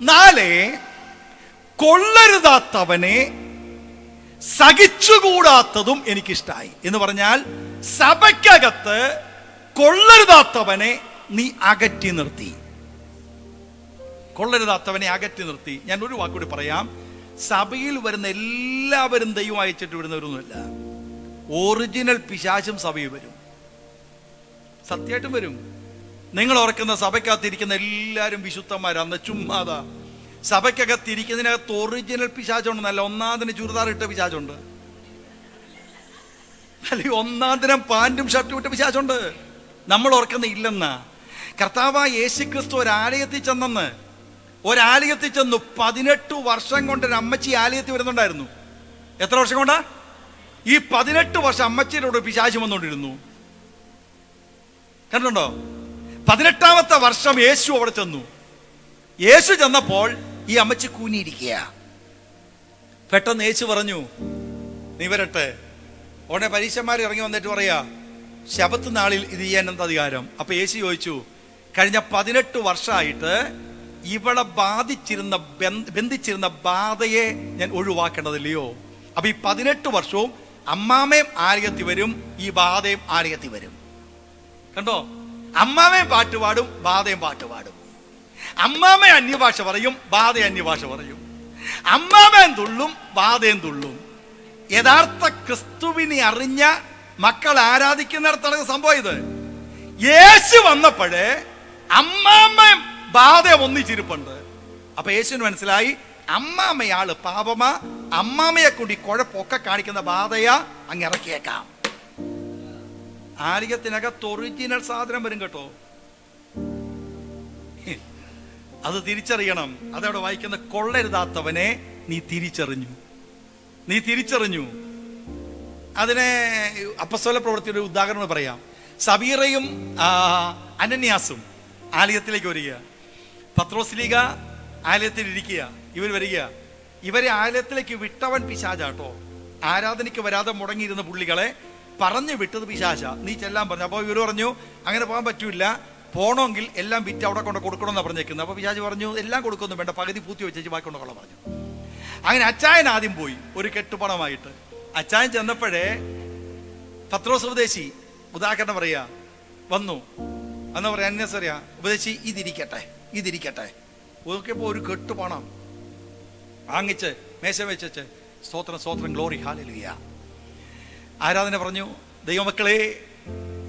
നാലേ, കൊള്ളരുതാത്തവനെ സഹിച്ചുകൂടാത്തതും എനിക്കിഷ്ടായി. എന്ന് പറഞ്ഞാൽ സഭയ്ക്കകത്ത് കൊള്ളരുതാത്തവനെ നീ അകറ്റി നിർത്തി. കൊള്ളരുതാത്തവനെ അകറ്റി നിർത്തി. ഞാൻ ഒരു വാക്കുകൂടി പറയാം. സഭയിൽ വരുന്ന എല്ലാവരും ദൈവം അയച്ചിട്ട് വരുന്നവരൊന്നുമില്ല. ഒറിജിനൽ പിശാചും സഭയിൽ വരും, സത്യമായിട്ടും വരും. നിങ്ങൾ ഓർക്കുന്ന സഭയ്ക്കകത്തിരിക്കുന്ന എല്ലാവരും വിശുദ്ധന്മാരാന്ന് ചുമ്മാതാ. സഭയ്ക്കകത്തിരിക്കുന്നതിനകത്ത് ഒറിജിനൽ പിശാചുണ്ടെന്നല്ല, ഒന്നാതിന് ചുരിദാർ ഇട്ട പിശാചുണ്ട്, അല്ലെങ്കിൽ ഒന്നാതിനം പാൻറ്റും ഷർട്ടും ഇട്ട പിശാചുണ്ട്. നമ്മൾ ഓർക്കുന്ന ഇല്ലെന്നാ. കർത്താവായ യേശുക്രിസ്തു ഒരാലയത്തിൽ ചെന്നെന്ന്, ഒരാലയത്തിൽ ചെന്നു 18 വർഷം കൊണ്ട് ഒരു അമ്മച്ചി ആലയത്തിൽ വരുന്നുണ്ടായിരുന്നു. എത്ര വർഷം കൊണ്ടാ? ഈ 18 വർഷം അമ്മച്ചിയുടെ പിശാച് വന്നുകൊണ്ടിരുന്നു. കണ്ടുണ്ടോ? 18ാമത്തെ വർഷം യേശു അവിടെ ചെന്നു. യേശു ചെന്നപ്പോൾ ഈ അമ്മച്ചി കൂനിയിരിക്കുക. പെട്ടെന്ന് യേശു പറഞ്ഞു, നീ വരട്ടെ. ഉടനെ പരീശന്മാർ ഇറങ്ങി വന്നിട്ട് പറയാ, ശബത്ത് നാളിൽ ഇത് ചെയ്യാൻ എന്താ അധികാരം? അപ്പൊ യേശു ചോദിച്ചു, കഴിഞ്ഞ 18 വർഷമായിട്ട് ഇവളെ ബന്ധിച്ചിരുന്ന ബാധയെ ഞാൻ ഒഴിവാക്കേണ്ടതില്ലയോ? അപ്പൊ ഈ 18 വർഷവും അമ്മാമയും ആലയത്തിൽ വരും, ഈ ബാധയും ആലയത്തിൽ വരും. കണ്ടോ? അമ്മാമയും പാട്ടുപാടും, ബാധയും പാട്ടുപാടും. അമ്മാമ അന്യഭാഷ പറയും, ബാധ അന്യഭാഷ പറയും. അമ്മാമയും തുള്ളും, ബാധയും തുള്ളും. യഥാർത്ഥ ക്രിസ്തുവിനെ അറിഞ്ഞ മക്കൾ ആരാധിക്കുന്നിടത്താണ് സംഭവം ഇത്. യേശു വന്നപ്പോഴേ അമ്മാമയും ബാധയും ഒന്നിച്ചിരിപ്പുണ്ട്. അപ്പൊ യേശുവിന് മനസ്സിലായി, അമ്മാമയാള് പാപമാ, അമ്മാമയെ കൂടി കുഴപ്പമൊക്കെ കാണിക്കുന്ന ബാധയാ, അങ്ങ് ഇറക്കിയേക്കാം. ആലയത്തിനകത്ത് ഒറിജിനൽ സാധനം വരും കേട്ടോ. അത് തിരിച്ചറിയണം. അതവിടെ വായിക്കുന്ന, കൊള്ളരുതാത്തവനെ നീ തിരിച്ചറിഞ്ഞു. അതിനെ അപ്പസ്തോല പ്രവൃത്തിയുടെ ഉദാഹരണം പറയാം. സബീറയും അനന്യാസും ആലയത്തിലേക്ക് വരിക. പത്രോസ്ലീഗ ആലയത്തിൽ ഇരിക്കുക. ഇവർ വരിക. ഇവരെ ആലയത്തിലേക്ക് വിട്ടവൻ പിശാചാട്ടോ. ആരാധനയ്ക്ക് വരാതെ മുടങ്ങിയിരുന്ന പുള്ളികളെ പറഞ്ഞു വിട്ടത് പിശാച. നീ ചെല്ലാൻ പറഞ്ഞു. അപ്പോൾ ഇവർ പറഞ്ഞു, അങ്ങനെ പോകാൻ പറ്റൂല, പോണമെങ്കിൽ എല്ലാം വിറ്റ് അവിടെ കൊണ്ട് കൊടുക്കണമെന്നാണ് പറഞ്ഞേക്കുന്നത്. അപ്പോൾ പിശാച് പറഞ്ഞു, എല്ലാം കൊടുക്കൊന്നും വേണ്ട, പകുതി പൂത്തി വെച്ചേച്ച് ബാക്കി കൊണ്ടുകൊള്ളാൻ പറഞ്ഞു. അങ്ങനെ അച്ചായൻ ആദ്യം പോയി ഒരു കെട്ടുപണമായിട്ട്. അച്ചായൻ ചെന്നപ്പോഴേ പത്രോസ് ഉപദേശി, ഉദാഹരണം പറയാ, വന്നു എന്നാ പറയാ, അന്വേഷറിയാ ഉപദേശി, ഇതിരിക്കട്ടെ നോക്കിയപ്പോ ഒരു കെട്ടുപണം വാങ്ങിച്ച് മേശ വെച്ച് സ്തോത്രം ഗ്ലോറി ഹല്ലേലൂയ. ആരാധന പറഞ്ഞു. ദൈവമക്കളെ,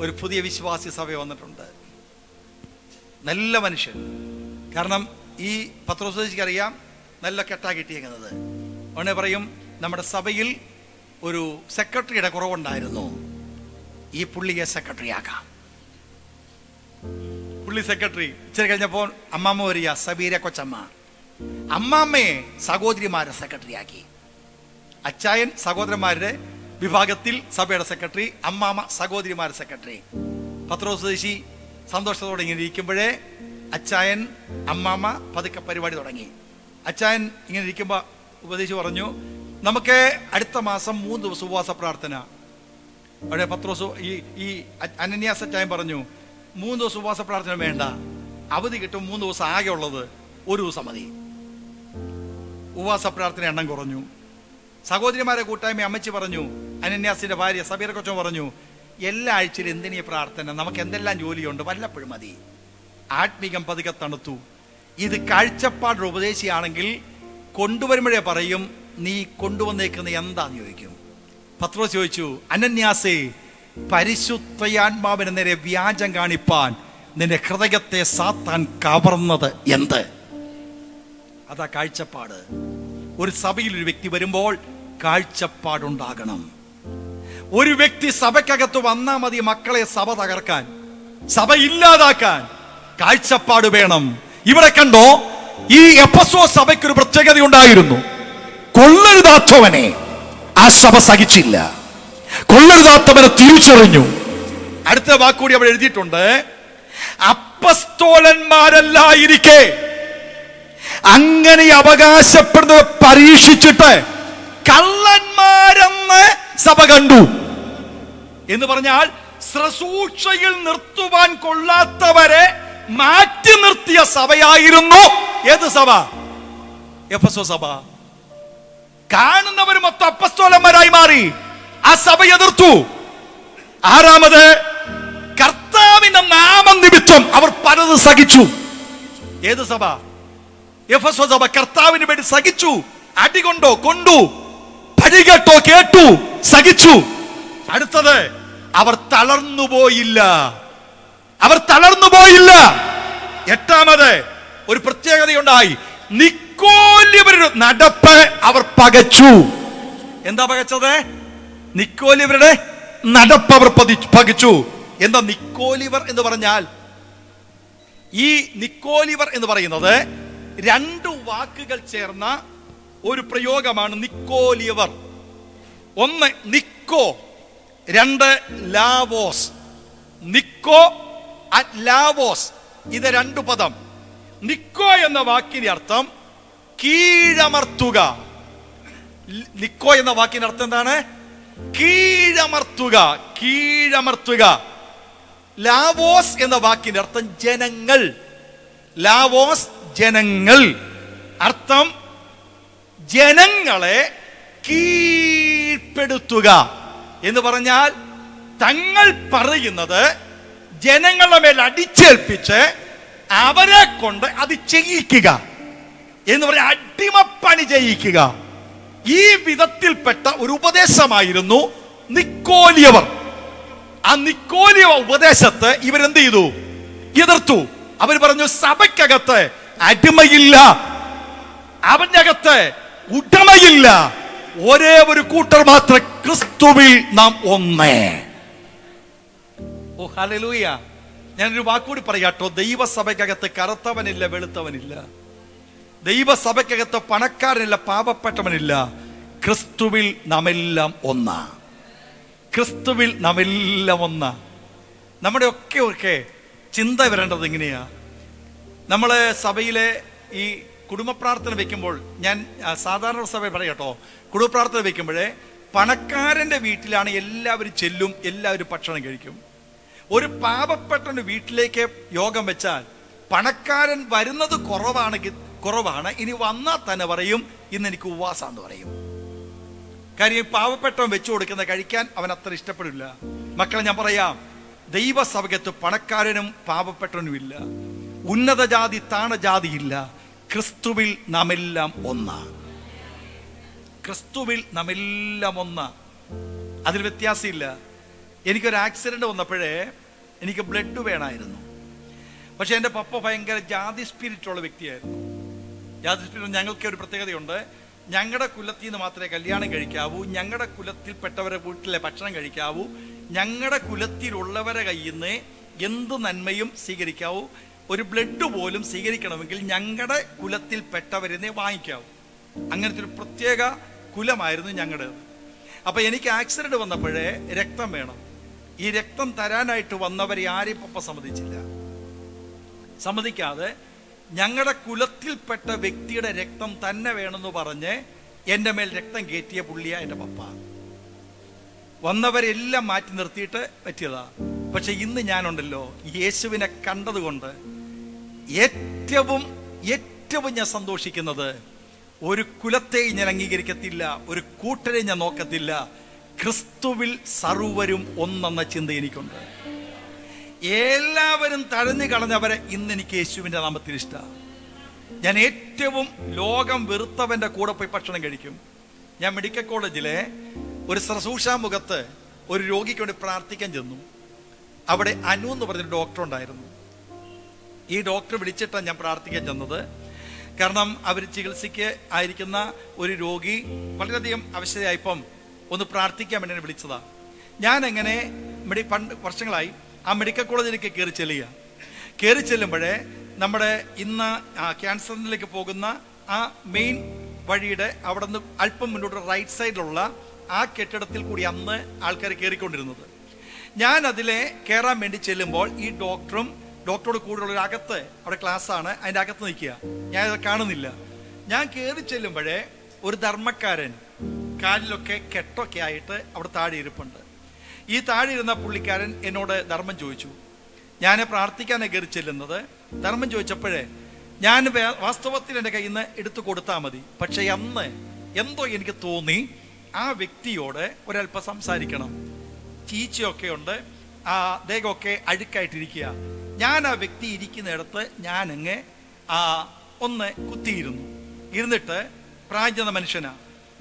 ഒരു പുതിയ വിശ്വാസി സഭ വന്നിട്ടുണ്ട്. നല്ല മനുഷ്യൻ. കാരണം ഈ പത്രോസ്വദേശിക്ക് അറിയാം നല്ല കെട്ടാ കിട്ടിയേക്കുന്നത്. ഉടനെ പറയും, നമ്മുടെ സഭയിൽ ഒരു സെക്രട്ടറിയുടെ കുറവുണ്ടായിരുന്നു, ഈ പുള്ളിയെ സെക്രട്ടറി ആക്കാം. പുള്ളി സെക്രട്ടറി. ഇച്ചിരി കഴിഞ്ഞപ്പോൾ അമ്മാമ്മ വരിക, സബീര കൊച്ചമ്മ. അമ്മാമ്മയെ സഹോദരിമാരെ സെക്രട്ടറി ആക്കി. അച്ചായൻ സഹോദരന്മാരുടെ വിഭാഗത്തിൽ സഭയുടെ സെക്രട്ടറി, അമ്മാമ്മ സഹോദരിമാരുടെ സെക്രട്ടറി. പത്രോസ് സ്വദേശി സന്തോഷത്തോടെ ഇങ്ങനെ ഇരിക്കുമ്പോഴേ അച്ചായൻ അമ്മാമ്മ പതുക്കെ പരിപാടി തുടങ്ങി. അച്ചായൻ ഇങ്ങനെ ഇരിക്കുമ്പോൾ ഉപദേശി പറഞ്ഞു, നമുക്ക് അടുത്ത മാസം 3 ദിവസം ഉപവാസ പ്രാർത്ഥന. അവിടെ പത്രോസ് ഈ അനന്യാസ് അച്ചായൻ പറഞ്ഞു, 3 ദിവസം ഉപവാസ പ്രാർത്ഥന വേണ്ട, അവധി കിട്ടും. 3 ദിവസം ആകെ ഉള്ളത് 1 ദിവസം മതി. ഉപവാസ പ്രാർത്ഥന എണ്ണം കുറഞ്ഞു. സഹോദരിമാരെ കൂട്ടായ്മ അമ്മച്ചി പറഞ്ഞു, അനന്യാസിന്റെ ഭാര്യ സബീറ കൊച്ചമ്മ പറഞ്ഞു, എല്ലാ ആഴ്ചയിലും എന്തിനീ പ്രാർത്ഥന, നമുക്ക് എന്തെല്ലാം ജോലിയുണ്ട്, വല്ലപ്പോഴും മതി. ആത്മീകം പതുക്കെ തണുത്തു. ഇത് കാഴ്ചപ്പാടുള്ള ഉപദേശിയാണെങ്കിൽ കൊണ്ടുവരുമ്പോഴേ പറയും, നീ കൊണ്ടുവന്നേക്കുന്ന എന്താന്ന് ചോദിക്കും. പത്രോസ് ചോദിച്ചു, അനന്യാസേ, പരിശുദ്ധയാത്മാവിന് നേരെ വ്യാജം കാണിപ്പാൻ നിന്റെ ഹൃദയത്തെ സാത്താൻ കവർന്നത് എന്ത്? അതാ കാഴ്ചപ്പാട്. ഒരു സഭയിൽ ഒരു വ്യക്തി വരുമ്പോൾ കാഴ്ചപ്പാടുണ്ടാകണം. ഒരു വ്യക്തി സഭയ്ക്കകത്ത് വന്നാൽ മതി മക്കളെ സഭ തകർക്കാൻ, സഭ ഇല്ലാതാക്കാൻ. കാഴ്ചപ്പാട് വേണം. ഇവിടെ കണ്ടോ, ഈ എഫെസോസ് സഭയ്ക്ക് ഒരു പ്രത്യേകത ഉണ്ടായിരുന്നു. കൊള്ളരുതാത്തവനെ ആ സഭ സഹിച്ചില്ല, കൊള്ളരുതാത്തവനെ തിരിച്ചറിഞ്ഞു. അടുത്ത വാക്കുകൂടി അവിടെ എഴുതിയിട്ടുണ്ട്, അപ്പസ്തോലന്മാരല്ലായിരിക്കെ അങ്ങനെ അവകാശപ്പെടുന്നത് പരീക്ഷിച്ചിട്ട് കള്ളന്മാരെന്ന് സഭ കണ്ടു. എന്ന് പറഞ്ഞാൽ ശുശ്രൂഷയിൽ നിർത്തുവാൻ കൊള്ളാത്തവരെ മാറ്റി നിർത്തിയ സഭയായിരുന്നു ഏത് സഭ? എഫെസോസ് സഭ. കാണുന്നവർ മൊത്തം അപ്പസ്തോലന്മാരായി മാറി. ആ സഭ എതിർത്തു. ആറാമത്, കർത്താവിന്റെ നാമനിമിത്തം അവർ പലത് സഹിച്ചു. ഏത് സഭ? എഫെസോസ് സഭ. കർത്താവിന് വേണ്ടി സഹിച്ചു. അടികൊണ്ടോ കൊണ്ടു, പഴികേട്ടോ കേട്ടു, സഹിച്ചു. അടുത്തത്, അവർ തളർന്നുപോയില്ല. അവർ തളർന്നുപോയില്ല. എട്ടാമത്, ഒരു പ്രത്യേകതയുണ്ടായി. നിക്കോല്യവരുടെ നടപ്പ് അവർ പകച്ചു. എന്താ പകച്ചത്? നിക്കോല്യവരുടെ നടപ്പ് അവർ പകച്ചു. എന്താ നിക്കോലിവർ എന്ന് പറഞ്ഞാൽ? ഈ നിക്കോലിവർ എന്ന് പറയുന്നത് രണ്ടു വാക്കുകൾ ചേർന്ന ഒരു പ്രയോഗമാണ് നിക്കോലിവർ. ഒന്ന് നിക്കോ, രണ്ട് ലാവോസ്. നിക്കോ, ലാവോസ്, ഇത് രണ്ടു പദം. നിക്കോ എന്ന വാക്കിന്റെ അർത്ഥം കീഴമർത്തുക. നിക്കോ എന്ന വാക്കിന്റെ അർത്ഥം എന്താണ്? കീഴമർത്തുക, കീഴമർത്തുക. ലാവോസ് എന്ന വാക്കിന്റെ അർത്ഥം ജനങ്ങൾ. ലാവോസ്, ജനങ്ങൾ. അർത്ഥം ജനങ്ങളെ കീഴ്പ്പെടുത്തുക എന്ന് പറഞ്ഞാൽ തങ്ങൾ പറയുന്നത് ജനങ്ങളുടെ മേൽ അടിച്ചേൽപ്പിച്ച് അവരെ കൊണ്ട് അത് ചെയ്യിക്കുക എന്ന് പറഞ്ഞാൽ അടിമപ്പണി ചെയ്യിക്കുക. ഈ വിധത്തിൽപ്പെട്ട ഒരു ഉപദേശമായിരുന്നു നിക്കോലിയവർ. ആ നിക്കോലിയ ഉപദേശത്തെ ഇവരെന്ത് ചെയ്തു? എതിർത്തു. അവർ പറഞ്ഞു, സഭയ്ക്കകത്ത് അടിമയില്ല, അവന്റെ അകത്ത് ഉടമയില്ല, ഒരേ ഒരു കൂട്ടർ മാത്രം, ക്രിസ്തുവിൽ നാം ഒന്നേ. ഓ ഹല്ലേലൂയ. ഞാനൊരു വാക്കുകൂടി പറയാട്ടോ. ദൈവസഭയ്ക്കകത്ത് കറുത്തവനില്ല, വെളുത്തവനില്ല. ദൈവസഭയ്ക്കകത്ത് പണക്കാരനില്ല, പാവപ്പെട്ടവനില്ല. ക്രിസ്തുവിൽ നാമെല്ലാം ഒന്നാ. ക്രിസ്തുവിൽ നാമെല്ലാം ഒന്നാ. നമ്മുടെ ഒക്കെ ചിന്ത വരേണ്ടത് എങ്ങനെയാ? നമ്മള് സഭയിലെ ഈ കുടുംബ പ്രാർത്ഥന വെക്കുമ്പോൾ, ഞാൻ സാധാരണ സഭ പറയാട്ടോ, കുടുംബ പ്രാർത്ഥന വെക്കുമ്പോഴേ പണക്കാരന്റെ വീട്ടിലാണ് എല്ലാവരും ചെല്ലും, എല്ലാവരും ഭക്ഷണം കഴിക്കും. ഒരു പാവപ്പെട്ടവന്റെ വീട്ടിലേക്ക് യോഗം വെച്ചാൽ പണക്കാരൻ വരുന്നത് കുറവാണ്, ഇനി വന്നാൽ തന്നെ പറയും ഇന്ന് എനിക്ക് ഉപവാസാന്ന് പറയും. കാര്യം പാവപ്പെട്ടവൻ വെച്ചു കൊടുക്കുന്ന കഴിക്കാൻ അവൻ അത്ര ഇഷ്ടപ്പെടില്ല. മക്കളെ, ഞാൻ പറയാം, ദൈവസഭയ്ക്കകത്ത് പണക്കാരനും പാവപ്പെട്ടവനും ഇല്ല, ഉന്നത ജാതി താണ ജാതിയില്ല. ക്രിസ്തുവിൽ നാമെല്ലാം ഒന്നാ. ക്രിസ്തുവിൽ നാമെല്ലാം ഒന്നാ. അതിൽ വ്യത്യാസമില്ല. എനിക്കൊരു ആക്സിഡന്റ് വന്നപ്പോഴേ എനിക്ക് ബ്ലഡ് വേണമായിരുന്നു. പക്ഷെ എൻ്റെ പപ്പ ഭയങ്കര ജാതി സ്പിരിറ്റുള്ള വ്യക്തിയായിരുന്നു. ജാതി സ്പിരിറ്റ് ഞങ്ങൾക്ക് ഒരു പ്രത്യേകതയുണ്ട്. ഞങ്ങളുടെ കുലത്തിൽ നിന്ന് മാത്രമേ കല്യാണം കഴിക്കാവൂ, ഞങ്ങളുടെ കുലത്തിൽപ്പെട്ടവരെ വീട്ടിലെ ഭക്ഷണം കഴിക്കാവൂ, ഞങ്ങളുടെ കുലത്തിലുള്ളവരെ കയ്യിൽ നിന്ന് എന്ത് നന്മയും സ്വീകരിക്കാവൂ. ഒരു ബ്ലഡ് പോലും സ്വീകരിക്കണമെങ്കിൽ ഞങ്ങളുടെ കുലത്തിൽപ്പെട്ടവരെന്നെ വാങ്ങിക്കാവൂ. അങ്ങനത്തെ ഒരു പ്രത്യേക കുലമായിരുന്നു ഞങ്ങളുടേത്. അപ്പൊ എനിക്ക് ആക്സിഡന്റ് വന്നപ്പോഴേ രക്തം വേണം. ഈ രക്തം തരാനായിട്ട് വന്നവരെ ആരെയും പപ്പ സമ്മതിക്കാതെ ഞങ്ങളുടെ കുലത്തിൽപ്പെട്ട വ്യക്തിയുടെ രക്തം തന്നെ വേണമെന്ന് പറഞ്ഞ് എൻ്റെ മേൽ രക്തം കയറ്റിയ പുള്ളിയാ എൻ്റെ പപ്പ. വന്നവരെല്ലാം മാറ്റി നിർത്തിയിട്ട് പറ്റിയതാ. പക്ഷെ ഇന്ന് ഞാനുണ്ടല്ലോ, യേശുവിനെ കണ്ടതുകൊണ്ട് ഏറ്റവും ഞാൻ സന്തോഷിക്കുന്നത്, ഒരു കുലത്തെയും ഞാൻ അംഗീകരിക്കത്തില്ല, ഒരു കൂട്ടരെ ഞാൻ നോക്കത്തില്ല. ക്രിസ്തുവിൽ സർവരും ഒന്നെന്ന ചിന്ത എനിക്കുണ്ട്. എല്ലാവരും തഴഞ്ഞു കളഞ്ഞവരെ ഇന്ന് എനിക്ക് യേശുവിന്റെ നാമത്തിൽ ഇഷ്ടമാണ്. ഞാൻ ഏറ്റവും ലോകം വെറുത്തവന്റെ കൂടെ പോയി ഭക്ഷണം കഴിക്കും. ഞാൻ മെഡിക്കൽ കോളേജിലെ ഒരു ശുശ്രൂഷാമുഖത്ത് ഒരു രോഗിക്ക് വേണ്ടി പ്രാർത്ഥിക്കാൻ ചെന്നു. അവിടെ അനു എന്ന് പറഞ്ഞൊരു ഡോക്ടർ ഉണ്ടായിരുന്നു. ഈ ഡോക്ടർ വിളിച്ചിട്ടാണ് ഞാൻ പ്രാർത്ഥിക്കാൻ ചെന്നത്. കാരണം അവർ ചികിത്സയ്ക്ക് ആയിരിക്കുന്ന ഒരു രോഗി വളരെയധികം അവശതയായിപ്പം ഒന്ന് പ്രാർത്ഥിക്കാൻ വേണ്ടി വിളിച്ചതാ. ഞാൻ എങ്ങനെ പണ്ട് വർഷങ്ങളായി ആ മെഡിക്കൽ കോളേജിലേക്ക് കയറി ചെല്ലുമ്പോഴേ നമ്മുടെ ഇന്ന് ക്യാൻസറിലേക്ക് പോകുന്ന ആ മെയിൻ വഴിയുടെ അവിടെ നിന്ന് അല്പം മുന്നോട്ട് റൈറ്റ് സൈഡിലുള്ള ആ കെട്ടിടത്തിൽ കൂടി അന്ന് ആൾക്കാർ കയറിക്കൊണ്ടിരുന്നത്. ഞാൻ അതിലെ കയറാൻ വേണ്ടി ചെല്ലുമ്പോൾ ഈ ഡോക്ടറോട് കൂടെയുള്ള ഒരു അകത്ത്, അവിടെ ക്ലാസ്സാണ്, അതിൻ്റെ അകത്ത് നിൽക്കുക. ഞാനത് കാണുന്നില്ല. ഞാൻ കയറി ചെല്ലുമ്പോഴേ ഒരു ധർമ്മക്കാരൻ കാലിലൊക്കെ കെട്ടൊക്കെ ആയിട്ട് അവിടെ താഴെ ഇരിപ്പുണ്ട്. ഈ താഴെ ഇരുന്ന പുള്ളിക്കാരൻ എന്നോട് ധർമ്മം ചോദിച്ചു. ഞാൻ പ്രാർത്ഥിക്കാനാണ് കയറി ചെല്ലുന്നത്. ധർമ്മം ചോദിച്ചപ്പോഴേ ഞാൻ വാസ്തവത്തിൽ എൻ്റെ കയ്യിൽ നിന്ന് എടുത്തു കൊടുത്താൽ മതി. പക്ഷെ അന്ന് എന്തോ എനിക്ക് തോന്നി ആ വ്യക്തിയോട് ഒരല്പം സംസാരിക്കണം. ചീച്ചയൊക്കെ ഉണ്ട്, ദേഹമൊക്കെ അഴുക്കായിട്ടിരിക്കുക. ഞാൻ ആ വ്യക്തി ഇരിക്കുന്നിടത്ത് ഞാനങ്ങ് ഒന്ന് ഇരുന്നിട്ട് പ്രായംചെന്ന മനുഷ്യനാ,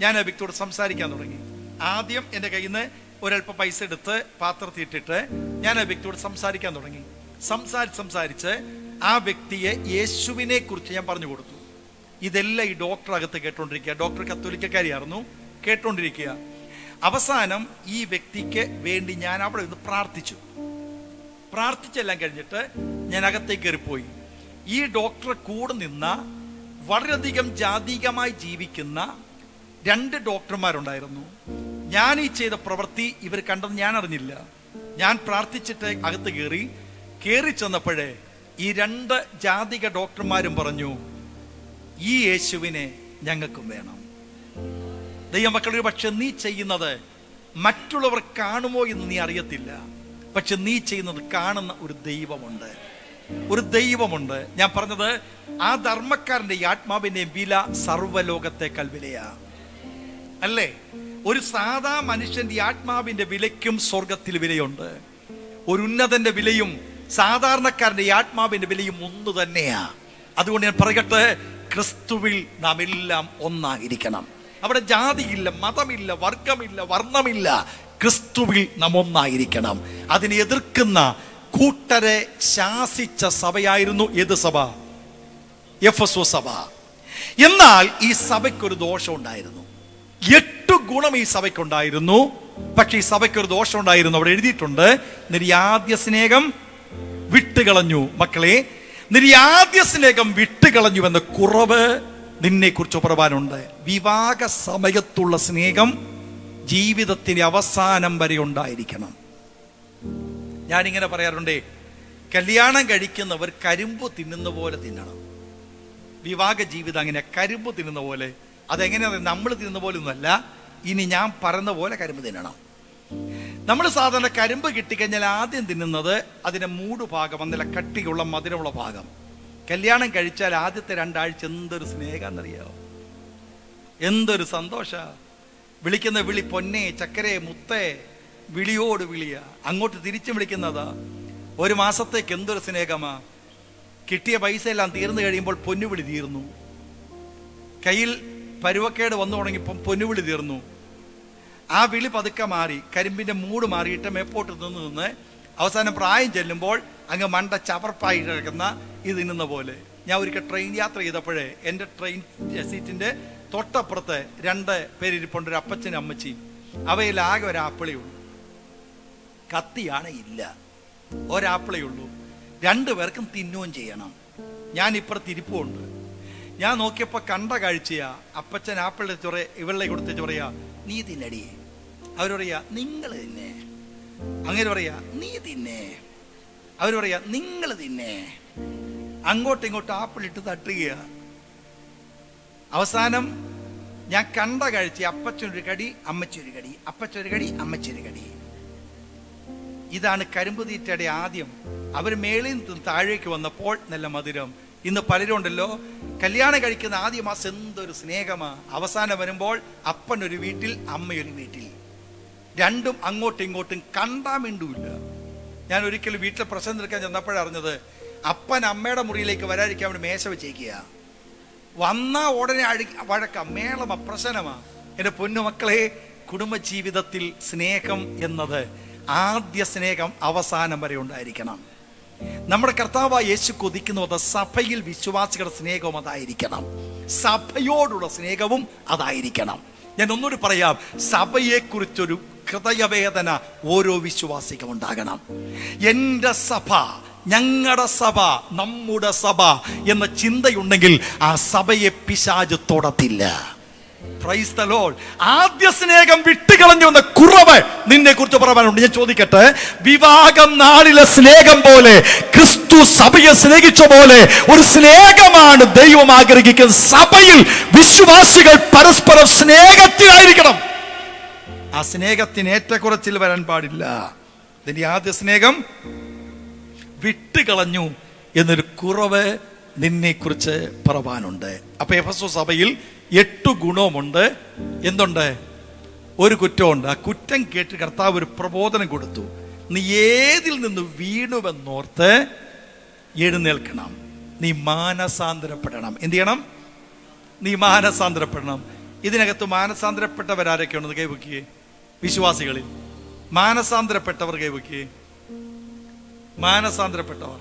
ഞാൻ ആ വ്യക്തിയോട് സംസാരിക്കാൻ തുടങ്ങി. ആദ്യം എൻ്റെ കയ്യിൽ നിന്ന് ഒരല്പം പൈസ എടുത്ത് പാത്രത്തിൽ ഇട്ടിട്ട് ഞാൻ ആ വ്യക്തിയോട് സംസാരിക്കാൻ തുടങ്ങി. സംസാരിച്ച് ആ വ്യക്തിയെ യേശുവിനെ കുറിച്ച് ഞാൻ പറഞ്ഞു കൊടുത്തു. ഇതെല്ലാം ഈ ഡോക്ടർ അകത്ത് കേട്ടോണ്ടിരിക്കുക. ഡോക്ടർ കത്തോലിക്കക്കാരിയായിരുന്നു, കേട്ടോണ്ടിരിക്കുക. അവസാനം ഈ വ്യക്തിക്ക് വേണ്ടി ഞാൻ അവിടെ നിന്ന് പ്രാർത്ഥിച്ചെല്ലാം കഴിഞ്ഞിട്ട് ഞാൻ അകത്തേക്ക് കയറിപ്പോയി. ഈ ഡോക്ടറെ കൂടെ നിന്ന വളരെയധികം ജാതികമായി ജീവിക്കുന്ന 2 ഡോക്ടർമാരുണ്ടായിരുന്നു. ഞാൻ ഈ ചെയ്ത പ്രവൃത്തി ഇവർ കണ്ടെന്ന് ഞാൻ അറിഞ്ഞില്ല. ഞാൻ പ്രാർത്ഥിച്ചിട്ട് അകത്ത് കയറി ചെന്നപ്പോഴേ ഈ 2 ജാതിക ഡോക്ടർമാരും പറഞ്ഞു, ഈ യേശുവിനെ ഞങ്ങൾക്കും വേണം. ദൈവമക്കളെ, പക്ഷെ നീ ചെയ്യുന്നത് മറ്റുള്ളവർ കാണുമോ എന്ന് നീ അറിയത്തില്ല. പക്ഷെ നീ ചെയ്യുന്നത് കാണുന്ന ഒരു ദൈവമുണ്ട്. ഞാൻ പറഞ്ഞത്, ആ ധർമ്മക്കാരന്റെ ഈ ആത്മാവിന്റെയും വില സർവ്വലോകത്തേക്കാൾ വിലയാ, അല്ലേ? ഒരു സാധാ മനുഷ്യന്റെ ആത്മാവിന്റെ വിലയ്ക്കും സ്വർഗത്തിൽ വിലയുണ്ട്. ഒരു ഉന്നതന്റെ വിലയും സാധാരണക്കാരന്റെ ആത്മാവിന്റെ വിലയും ഒന്ന് തന്നെയാ. അതുകൊണ്ട് ഞാൻ പറയട്ടെ, ക്രിസ്തുവിൽ നാം എല്ലാം ഒന്നായിരിക്കണം. അവിടെ ജാതിയില്ല, മതമില്ല, വർഗമില്ല, വർണ്ണമില്ല. ക്രിസ്തുവിൽ നാം ഒന്നായിരിക്കണം. അതിനെ എതിർക്കുന്ന കൂട്ടരെ ശാസിച്ച സഭയായിരുന്നു ഏത് സഭ? എഫെസോസ് സഭ. എന്നാൽ ഈ സഭയ്ക്കൊരു ദോഷം ഉണ്ടായിരുന്നു. 8 ഗുണം ഈ സഭയ്ക്കുണ്ടായിരുന്നു. പക്ഷെ ഈ സഭയ്ക്കൊരു ദോഷം ഉണ്ടായിരുന്നു. അവിടെ എഴുതിയിട്ടുണ്ട്, നിര്യാദ്യ സ്നേഹം വിട്ടുകളഞ്ഞു. മക്കളെ, നിര്യാദ്യ സ്നേഹം വിട്ടുകളഞ്ഞു എന്ന കുറവ് നിന്നെ കുറിച്ച് പറയാനുണ്ട്. വിവാഹ സമയത്തുള്ള സ്നേഹം ജീവിതത്തിന്റെ അവസാനം വരെ ഉണ്ടായിരിക്കണം. ഞാനിങ്ങനെ പറയാറുണ്ടേ, കല്യാണം കഴിക്കുന്നവർ കരിമ്പ് തിന്നുന്ന പോലെ തിന്നണം. വിവാഹ ജീവിതം അങ്ങനെ കരിമ്പ് തിന്നുന്ന പോലെ. അതെങ്ങനെയാ? നമ്മൾ തിന്നുന്ന പോലെ ഒന്നുമല്ല. ഇനി ഞാൻ പറയുന്ന പോലെ കരിമ്പ് തിന്നണം. നമ്മൾ സാധാരണ കരിമ്പ് കിട്ടിക്കഴിഞ്ഞാൽ ആദ്യം തിന്നുന്നത് അതിന്റെ മൂട് ഭാഗം, നല്ല കട്ടിയുള്ള മധുരമുള്ള ഭാഗം. കല്യാണം കഴിച്ചാൽ ആദ്യത്തെ 2 ആഴ്ച എന്തൊരു സ്നേഹമെന്നറിയാവോ, എന്തൊരു സന്തോഷ. വിളിക്കുന്ന വിളി പൊന്നെ, ചക്കരെ, മുത്തേ, വിളിയോട് വിളിയാ. അങ്ങോട്ട് തിരിച്ചും വിളിക്കുന്നതാ. 1 മാസത്തേക്ക് എന്തൊരു സ്നേഹമാ. കിട്ടിയ പൈസ എല്ലാം തീർന്നു കഴിയുമ്പോൾ പൊന്നുവിളി തീർന്നു. കയ്യിൽ പരുവക്കേട് വന്നു തുടങ്ങിയപ്പം പൊന്നുവിളി തീർന്നു. ആ വിളി പതുക്കെ മാറി, കരിമ്പിന്റെ മൂട് മാറിയിട്ട് മേപ്പോട്ട് നിന്ന് അവസാനം പ്രായം ചെല്ലുമ്പോൾ അങ്ങ് മണ്ട ചവർപ്പായി കിടക്കുന്ന ഇത് തിന്നുന്ന പോലെ. ഞാൻ ഒരിക്കൽ ട്രെയിൻ യാത്ര ചെയ്തപ്പോഴേ എൻ്റെ ട്രെയിൻ സീറ്റിന്റെ തൊട്ടപ്പുറത്ത് 2 പേരിരിപ്പുണ്ട്, ഒരു അപ്പച്ചനും അമ്മച്ചിയും. അവയിൽ ആകെ ഒരാപ്പിളേ ഉള്ളൂ, കത്തിയാണ് ഇല്ല, ഒരാപ്പിളേ ഉള്ളൂ. 2 പേർക്കും തിന്നുകയും ചെയ്യണം. ഞാൻ ഇപ്പുറത്ത് ഇരിപ്പുണ്ട്. ഞാൻ നോക്കിയപ്പോ കണ്ട കാഴ്ചയാ. അപ്പച്ചൻ ആപ്പിളിന്റെ ഇവളെ കൊടുത്ത് പറയാ, നീ തിന്നടി. അവർ പറയാ, നിങ്ങൾ തിന്നേ. അങ്ങനെ പറയാ, നീ തിന്നേ. അവർ പറയാ, നിങ്ങൾ തിന്നേ. അങ്ങോട്ടും ഇങ്ങോട്ടും ആപ്പിൾ ഇട്ട് തട്ടുക. അവസാനം ഞാൻ കണ്ട കാഴ്ച, അപ്പച്ചനൊരു കടി, അമ്മച്ചൊരു കടി, അപ്പച്ചൊരു കടി, അമ്മച്ചൊരു കടി. ഇതാണ് കരിമ്പ് തീറ്റയുടെ ആദ്യം. അവർ മേളിൽ നിന്ന് താഴേക്ക് വന്നപ്പോൾ നല്ല മധുരം. ഇന്ന് പലരും ഉണ്ടല്ലോ, കല്യാണം കഴിക്കുന്ന ആദ്യ മാസം എന്തൊരു സ്നേഹമാ. അവസാനം വരുമ്പോൾ അപ്പൻ ഒരു വീട്ടിൽ, അമ്മയൊരു വീട്ടിൽ. 2ഉം അങ്ങോട്ടും ഇങ്ങോട്ടും കണ്ടാ മിണ്ടൂല്ല. ഞാൻ ഒരിക്കലും വീട്ടിലെ പ്രശ്നം തീർക്കാൻ ചെന്നപ്പോഴറിഞ്ഞത്, അപ്പൻ അമ്മയുടെ മുറിയിലേക്ക് വരാതിരിക്കാൻ വേണ്ടി മേശ വെച്ചേക്കുക. വന്നാ ഉടനെ വഴക്കം, മേളമാ, പ്രശ്നമാ. എൻ്റെ പൊന്നുമക്കളെ, കുടുംബജീവിതത്തിൽ സ്നേഹം എന്നത് ആദ്യ സ്നേഹം അവസാനം വരെ ഉണ്ടായിരിക്കണം. നമ്മുടെ കർത്താവായ യേശു കൊതിക്കുന്നത് സഭയിൽ വിശ്വാസികളുടെ സ്നേഹവും അതായിരിക്കണം. സഭയോടുള്ള സ്നേഹവും അതായിരിക്കണം. ഞാൻ ഒന്നുകൂടി പറയാം, സഭയെക്കുറിച്ചൊരു ഹൃദയവേദന ഓരോ വിശ്വാസിക്കും ഉണ്ടാകണം. എൻ്റെ സഭ, ഞങ്ങളുടെ സഭ, നമ്മുടെ സഭ എന്ന ചിന്തയുണ്ടെങ്കിൽ ആ സഭയെ പിശാച് തൊടത്തില്ല. Price the Lord. ആദ്യ സ്നേഹം വിട്ടുകളഞ്ഞു എന്ന കുറവ് നിന്നെ കുറിച്ച് പറയാനുണ്ട്. ഞാൻ ചോദിക്കട്ടെ, വിവാഹം നാളിലെ സ്നേഹം പോലെ, ക്രിസ്തു സഭയെ സ്നേഹിച്ച പോലെ ഒരു സ്നേഹമാണ് ദൈവം ആഗ്രഹിക്കുന്നത്. സഭയിൽ വിശ്വാസികൾ പരസ്പരം സ്നേഹത്തിലായിരിക്കണം. ആ സ്നേഹത്തിന് ഏറ്റക്കുറച്ചിൽ വരാൻ പാടില്ല. ഇതിന്റെ ആദ്യ സ്നേഹം വിട്ടുകളഞ്ഞു എന്നൊരു കുറവ് നിന്നെക്കുറിച്ച് പറവാനുണ്ട്. അപ്പൊ എഫെസോസ് സഭയിൽ 8 ഗുണവുമുണ്ട്. എന്തുണ്ട്? ഒരു കുറ്റമുണ്ട്. ആ കുറ്റം കേട്ട് കർത്താവ് ഒരു പ്രബോധനം കൊടുത്തു. നീ ഏതിൽ നിന്ന് വീണുവെന്നോർത്ത് എഴുന്നേൽക്കണം. നീ മാനസാന്തരപ്പെടണം. എന്ത് ചെയ്യണം? നീ മാനസാന്തരപ്പെടണം. ഇതിനകത്ത് മാനസാന്തരപ്പെട്ടവരാരൊക്കെ ഉണ്ടെന്ന് കൈവയ്ക്കുകയെ? വിശ്വാസികളിൽ മാനസാന്തരപ്പെട്ടവർ കൈവയ്ക്കുകയെ? മാനസാന്തരപ്പെട്ടവർ.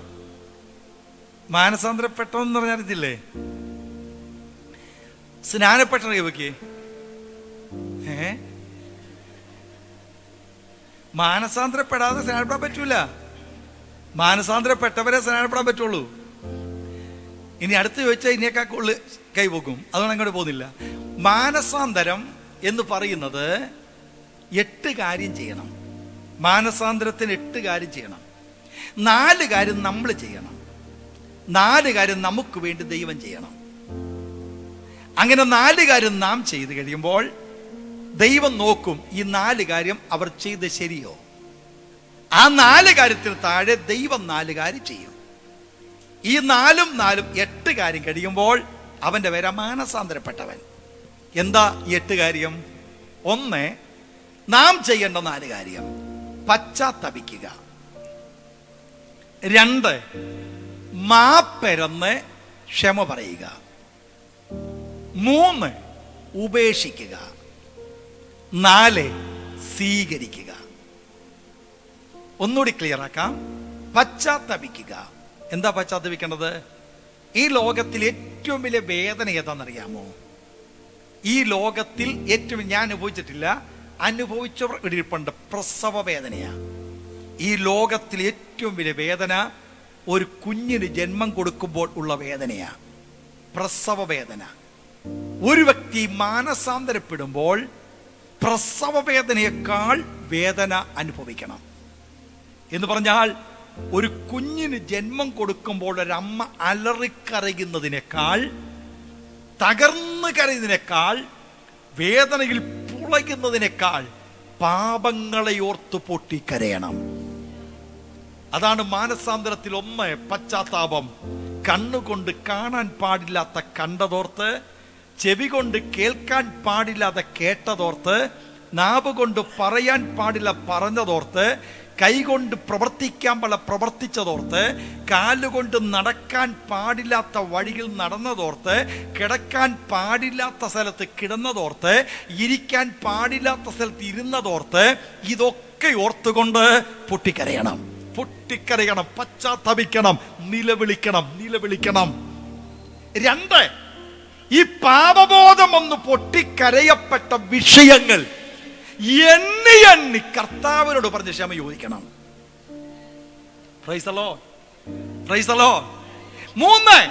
മാനസാന്തരപ്പെട്ടവെന്ന് പറഞ്ഞാൽ ഇതില്ലേ? സ്നാനപ്പെട്ടവർ കൈവയ്ക്കുകയെ? മാനസാന്തരപ്പെടാതെ സ്നാനപ്പെടാൻ പറ്റൂല. മാനസാന്തരപ്പെട്ടവരെ സ്നാനപ്പെടാൻ പറ്റുള്ളൂ. ഇനി അടുത്ത് ചോദിച്ചാൽ ഇനിയൊക്കെ ഉള്ളു കൈപോക്കും. അതുകൊണ്ട് അങ്ങോട്ട് പോകുന്നില്ല. മാനസാന്തരം എന്ന് പറയുന്നത് 8 കാര്യം ചെയ്യണം. മാനസാന്തരത്തിന് 8 കാര്യം ചെയ്യണം. 4 കാര്യം നമ്മൾ ചെയ്യണം. 4 കാര്യം നമുക്ക് വേണ്ടി ദൈവം ചെയ്യണം. അങ്ങനെ 4 കാര്യം നാം ചെയ്ത് കഴിയുമ്പോൾ ദൈവം നോക്കും ഈ 4 കാര്യം അവർ ചെയ്ത് ശരിയോ. ആ 4 കാര്യത്തിന് താഴെ ദൈവം 4 കാര്യം ചെയ്യും. ഈ 4 8 കാര്യം കഴിയുമ്പോൾ അവന്റെ പേര് മാനസാന്തരപ്പെട്ടവൻ. എന്താ ഈ 8 കാര്യം? 1, നാം ചെയ്യേണ്ട 4 കാര്യം: പശ്ചാത്തപിക്കുക. 2, മാപ്പെരന്ന് ക്ഷമ പറയുക. 3, ഉപേക്ഷിക്കുക. 4, സ്വീകരിക്കുക. ഒന്നുകൂടി ക്ലിയർ ആക്കാം. പശ്ചാത്തപിക്കുക. എന്താ പശ്ചാത്തപിക്കേണ്ടത്? ഈ ലോകത്തിൽ ഏറ്റവും വലിയ വേദന ഏതാണെന്നറിയാമോ? ഈ ലോകത്തിൽ ഏറ്റവും, ഞാൻ അനുഭവിച്ചിട്ടില്ല, അനുഭവിച്ചവർ ഇരിപ്പുണ്ട്, പ്രസവ വേദനയാ. ഈ ലോകത്തിൽ ഏറ്റവും വലിയ വേദന ഒരു കുഞ്ഞിന് ജന്മം കൊടുക്കുമ്പോൾ ഉള്ള വേദനയാ, പ്രസവ വേദന. ഒരു വ്യക്തി മാനസാന്തരപ്പെടുമ്പോൾ പ്രസവ വേദനയേക്കാൾ വേദന അനുഭവിക്കണം. എന്ന് പറഞ്ഞാൽ ഒരു കുഞ്ഞിന് ജന്മം കൊടുക്കുമ്പോൾ ഒരമ്മ അലറിക്കരയുന്നതിനേക്കാൾ, തകർന്നു കരയുന്നതിനേക്കാൾ, വേദനയിൽ പുളയുന്നതിനേക്കാൾ പാപങ്ങളെ ഓർത്ത് പൊട്ടിക്കരയണം. അതാണ് മാനസാന്തരത്തിൽ 1, പശ്ചാത്താപം. കണ്ണുകൊണ്ട് കാണാൻ പാടില്ലാത്ത കണ്ടതോർത്ത്, ചെവി കൊണ്ട് കേൾക്കാൻ പാടില്ലാതെ കേട്ടതോർത്ത്, നാവ് കൊണ്ട് പറയാൻ പാടില്ല പറഞ്ഞതോർത്ത്, കൈകൊണ്ട് പ്രവർത്തിക്കാൻ പാടില്ല പ്രവർത്തിച്ചതോർത്ത്, കാലുകൊണ്ട് നടക്കാൻ പാടില്ലാത്ത വഴിയിൽ നടന്നതോർത്ത്, കിടക്കാൻ പാടില്ലാത്ത സ്ഥലത്ത് കിടന്നതോർത്ത്, ഇരിക്കാൻ പാടില്ലാത്ത സ്ഥലത്ത് ഇരുന്നതോർത്ത്, ഇതൊക്കെ ഓർത്തുകൊണ്ട് പൊട്ടിക്കരയണം. പൊട്ടിക്കരയണം, പശ്ചാത്തപിക്കണം, നിലവിളിക്കണം. 2, ഈ പാപബോധം ഒന്ന് പൊട്ടിക്കരയപ്പെട്ട വിഷയങ്ങൾ എണ്ണി കർത്താവിനോട് പറഞ്ഞ് ക്ഷമ ചോദിക്കണം. Praise the lord, praise the lord. 3,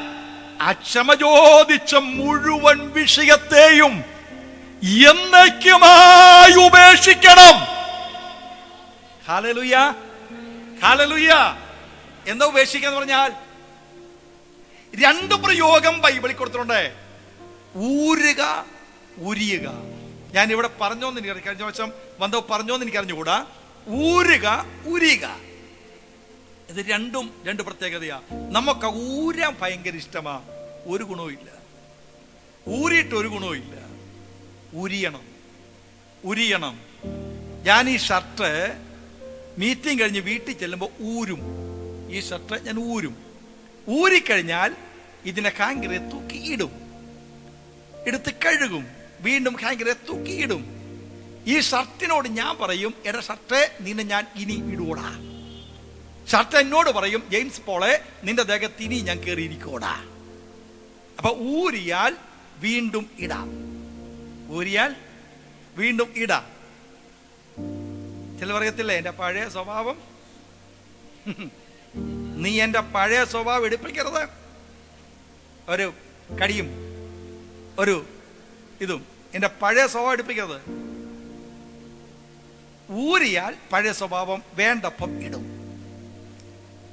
ആ ക്ഷമ ചോദിച്ച മുഴുവൻ വിഷയത്തെയും എന്നേക്കുമായി ഉപേക്ഷിക്കണം. Hallelujah, hallelujah. എന്താ ഉപേക്ഷിക്കാന്ന് പറഞ്ഞാൽ? 2 പ്രയോഗം ബൈബിളിൽ കൊടുത്തിട്ടുണ്ട്: ഊരുക, ഉരിയുക. ഞാൻ ഇവിടെ പറഞ്ഞോന്ന് എനിക്ക് കഴിഞ്ഞ ദിവസം വന്നോ പറഞ്ഞോന്ന് എനിക്ക് അറിഞ്ഞുകൂടാ. ഊരുക, ഉരിയുക, ഇത് 2 പ്രത്യേകതയാ. നമുക്ക് ഊരാൻ ഭയങ്കര ഇഷ്ടമാ, ഒരു ഗുണവും ഇല്ല. ഊരിയിട്ട് ഒരു ഗുണവും ഇല്ല. ഉരിയണം. ഞാൻ ഈ ഷർട്ട് മീറ്റിംഗ് കഴിഞ്ഞ് വീട്ടിൽ ചെല്ലുമ്പോൾ ഊരും. ഈ ഷർട്ട് ഞാൻ ഊരിക്കഴിഞ്ഞാൽ ഇതിനെ ഹാങ്കറെ തൂക്കിയിടും, എടുത്ത് കഴുകും, വീണ്ടും ഹാങ്കറെ തൂക്കിയിടും. ഈ ഷർട്ടിനോട് ഞാൻ പറയും, എടാ ഷർട്ട് നിന്നെ ഞാൻ ഇനി ഇടൂടാ. ഷർട്ട് എന്നോട് പറയും, ജെയിംസ് പോളെ നിന്റെ ദേഹത്ത് ഇനി ഞാൻ കയറിയിരിക്കോടാ. അപ്പൊ ഊരിയാൽ വീണ്ടും ഇടാം, ഊരിയാൽ വീണ്ടും ഇടാം. ചില പറയത്തില്ലേ, എന്റെ പഴയ സ്വഭാവം, നീ എന്റെ പഴയ സ്വഭാവം എടുപ്പിക്കരുത്. ഒരു കടിയും ഒരു ഇതും എന്റെ പഴയ സ്വഭാവം എടുപ്പിക്കരുത്. ഊരിയാൽ പഴയ സ്വഭാവം വേണ്ടപ്പം ഇടും.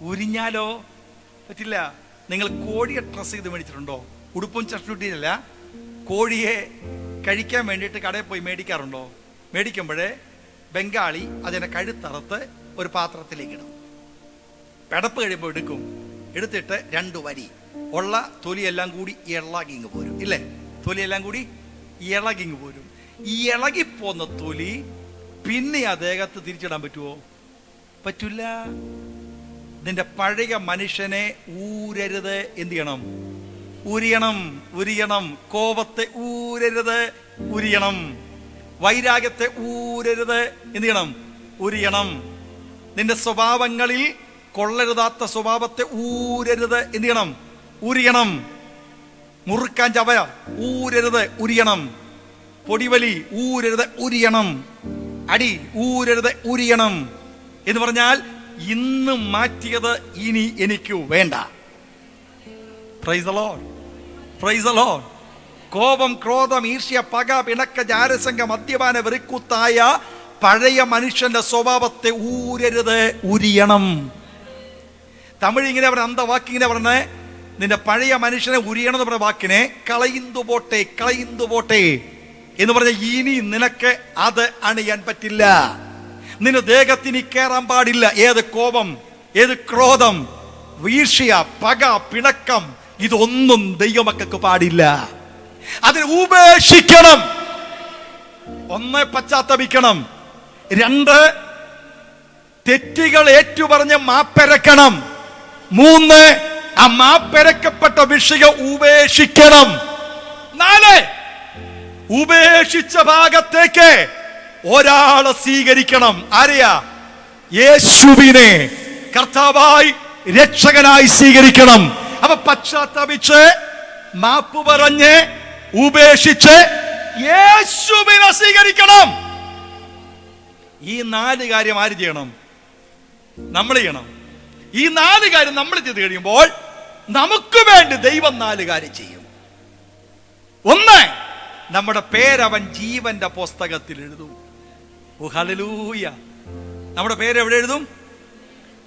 ഉരിഞ്ഞാലോ പറ്റില്ല. നിങ്ങൾ കോഴിയെ ഡ്രസ് ചെയ്ത് മേടിച്ചിട്ടുണ്ടോ? ഉടുപ്പും ചട്ടിയില്ല, കോഴിയെ കഴിക്കാൻ വേണ്ടിയിട്ട് കടയിൽ പോയി മേടിക്കാറുണ്ടോ? മേടിക്കുമ്പോഴേ ബംഗാളി അതിനെ കഴുത്തറുത്ത് ഒരു പാത്രത്തിലേക്ക് ഇടും. പെടപ്പ് കഴിയുമ്പോൾ എടുക്കും, എടുത്തിട്ട് 2 വരി ഉള്ള തൊലിയെല്ലാം കൂടി ഇളകിങ് പോരും, ഇല്ലേ? തൊലിയെല്ലാം കൂടി ഇളകിങ് പോരും. ഈ ഇളകിപ്പോന്ന തൊലി പിന്നെ ആ ദേഹത്ത് തിരിച്ചിടാൻ പറ്റുമോ? പറ്റില്ല. നിന്റെ പഴയ മനുഷ്യനെ ഊരരുത്. എന്ത് ചെയ്യണം? ഉരിയണം, ഉരിയണം. കോപത്തെ ഊരരുത്, ഉരിയണം. വൈരാഗ്യത്തെ ഊരരുത്, എന്ത് ചെയ്യണം? ഉരിയണം. നിന്റെ സ്വഭാവങ്ങളിൽ കൊള്ളരുതാത്ത സ്വഭാവത്തെ ഊരരുത്, എന്ത് ചെയ്യണം? ഉരിയണം. മുറുക്കാൻ ചവയ ഊരരുത്, ഉരിയണം. പൊടിവലി ഊരരുത്, ഉരിയണം. അടി ഊരരുത്, ഉരിയണം. എന്ന് പറഞ്ഞാൽ ഇന്ന് മാറ്റിയത് ഇനി എനിക്ക് വേണ്ട. Price the lord, praise the Lord. കോപം, ക്രോധം, ഈർഷ്യ, പക, പിണക്ക, ജാരസംഘ, മദ്യപാന, വെറിക്കുത്തായ പഴയ മനുഷ്യന്റെ സ്വഭാവത്തെ ഊരരുത്, ഉരിയണം. തമിഴ് ഇങ്ങനെ പറഞ്ഞ അന്തവാക്കിങ്ങനെ പറഞ്ഞേ, നിന്റെ പഴയ മനുഷ്യനെ ഉരിയണം എന്ന് പറഞ്ഞ വാക്കിനെ കളയുന്നു പോട്ടെ, കളയുന്നു പോട്ടെ എന്ന് പറഞ്ഞ ഇനി നിനക്ക് അത് അണിയാൻ പറ്റില്ല. നിന്റെ ദേഹത്തിന് കയറാൻ പാടില്ല. ഏത് കോപം, ഏത് ക്രോധം, ഈർഷ്യ, പക, പിണക്കം, ഇതൊന്നും ദൈവമക്കൾക്ക് പാടില്ല. അതിനെ ഉപേക്ഷിക്കണം. ഒന്ന്, പശ്ചാത്തപിക്കണം. രണ്ട്, തെറ്റുകൾ ഏറ്റുപറഞ്ഞ് മാപ്പരക്കണം. മൂന്ന്, ആ മാപ്പരക്കപ്പെട്ട വിഷയം ഉപേക്ഷിക്കണം. നാല്, ഉപേക്ഷിച്ച ഭാഗത്തേക്ക് ഒരാളെ സ്വീകരിക്കണം. ആരെയാ? യേശുവിനെ കർത്താവായി രക്ഷകനായി സ്വീകരിക്കണം. അപ്പൊ പശ്ചാത്തപിച്ച് മാപ്പ് പറഞ്ഞ് ഉപേക്ഷിച്ച് യേശുവിനെ സ്വീകരിക്കണം. ഈ 4 കാര്യം ആര് ചെയ്യണം? നമ്മൾ ചെയ്യണം. ഈ 4 കാര്യം നമ്മൾ ചെയ്ത് കഴിയുമ്പോൾ നമുക്ക് വേണ്ടി ദൈവം 4 കാര്യം ചെയ്യും. ഒന്ന്, നമ്മുടെ പേരവൻ ജീവന്റെ പുസ്തകത്തിൽ എഴുതും. ഓ ഹല്ലേലൂയ. നമ്മുടെ പേര് എവിടെ എഴുതും?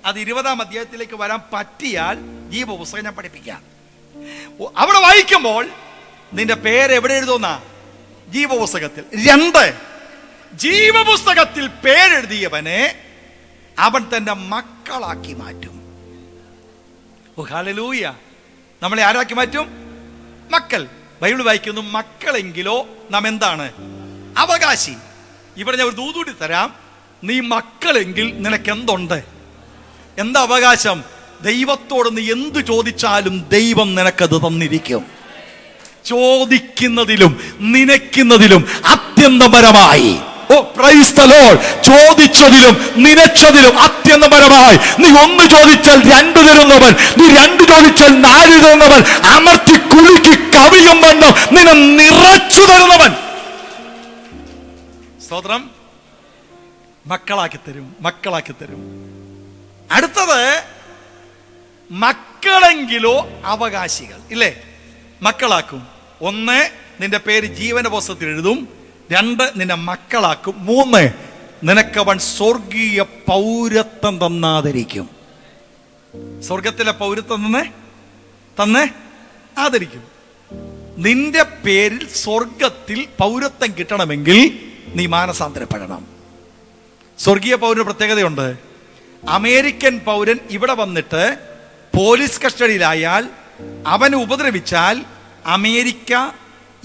അത് 20-ാം അധ്യായത്തിലേക്ക് വരാൻ പറ്റിയാൽ ജീവപുസ്തകം ഞാൻ പഠിപ്പിക്കാം. അവിടെ വായിക്കുമ്പോൾ നിന്റെ പേര് എവിടെ എഴുതുന്ന? ജീവപുസ്തകത്തിൽ. 2, ജീവപുസ്തകത്തിൽ പേരെഴുതിയവനെ അവൻ തന്റെ മക്കളാക്കി മാറ്റും. ഓ ഹല്ലേലൂയ. നമ്മളെ ആരാക്കി മാറ്റും? മക്കൾ. ബൈബിൾ വായിക്കുന്നു, മക്കളെങ്കിലോ നാം എന്താണ്? അവകാശി. ഇവിടെ ഞാൻ ഒരു ദൂതൂടി തരാം. നീ മക്കളെങ്കിൽ നിനക്ക് എന്തുണ്ട്? എന്താ അവകാശം? ദൈവത്തോട് നീ എന്തു ചോദിച്ചാലും ദൈവം നിനക്കത് തന്നിരിക്കും. ചോദിക്കുന്നതിലും നനയ്ക്കുന്നതിലും അത്യന്തപരമായി, ഓ പ്രൈസ് ദി ലോർഡ്, ചോദിച്ചതിലും നനച്ചതിലും അത്യന്തപരമായി. നീ 1 ചോദിച്ചാൽ 2 തരുന്നവൻ, നീ 2 ചോദിച്ചാൽ 4 തരുന്നവൻ, അമർത്തി കുലുക്കി കവിയും വണ്ണം നിന്നെ നിറച്ചു തരുന്നവൻ. സ്തോത്രം. മക്കളാക്കി തരും, മക്കളാക്കി തരും. അടുത്തത്, മക്കളെങ്കിലോ അവകാശികൾ, ഇല്ലേ? മക്കളാക്കും. 1, നിന്റെ പേര് ജീവന്റെ പുസ്തകത്തിൽ എഴുതും. 2, നിന്റെ മക്കളാക്കും. 3, നിനക്കവൻ സ്വർഗീയ പൗരത്വം തന്നാദരിക്കും. സ്വർഗത്തിലെ പൗരത്വം തന്നെ ആദരിക്കും. നിന്റെ പേരിൽ സ്വർഗത്തിൽ പൗരത്വം കിട്ടണമെങ്കിൽ നീ മാനസാന്തരപ്പെടണം. സ്വർഗീയ പൗരന് പ്രത്യേകതയുണ്ട്. അമേരിക്കൻ പൗരൻ ഇവിടെ വന്നിട്ട് പോലീസ് കസ്റ്റഡിയിലായാൽ, അവനെ ഉപദ്രവിച്ചാൽ അമേരിക്ക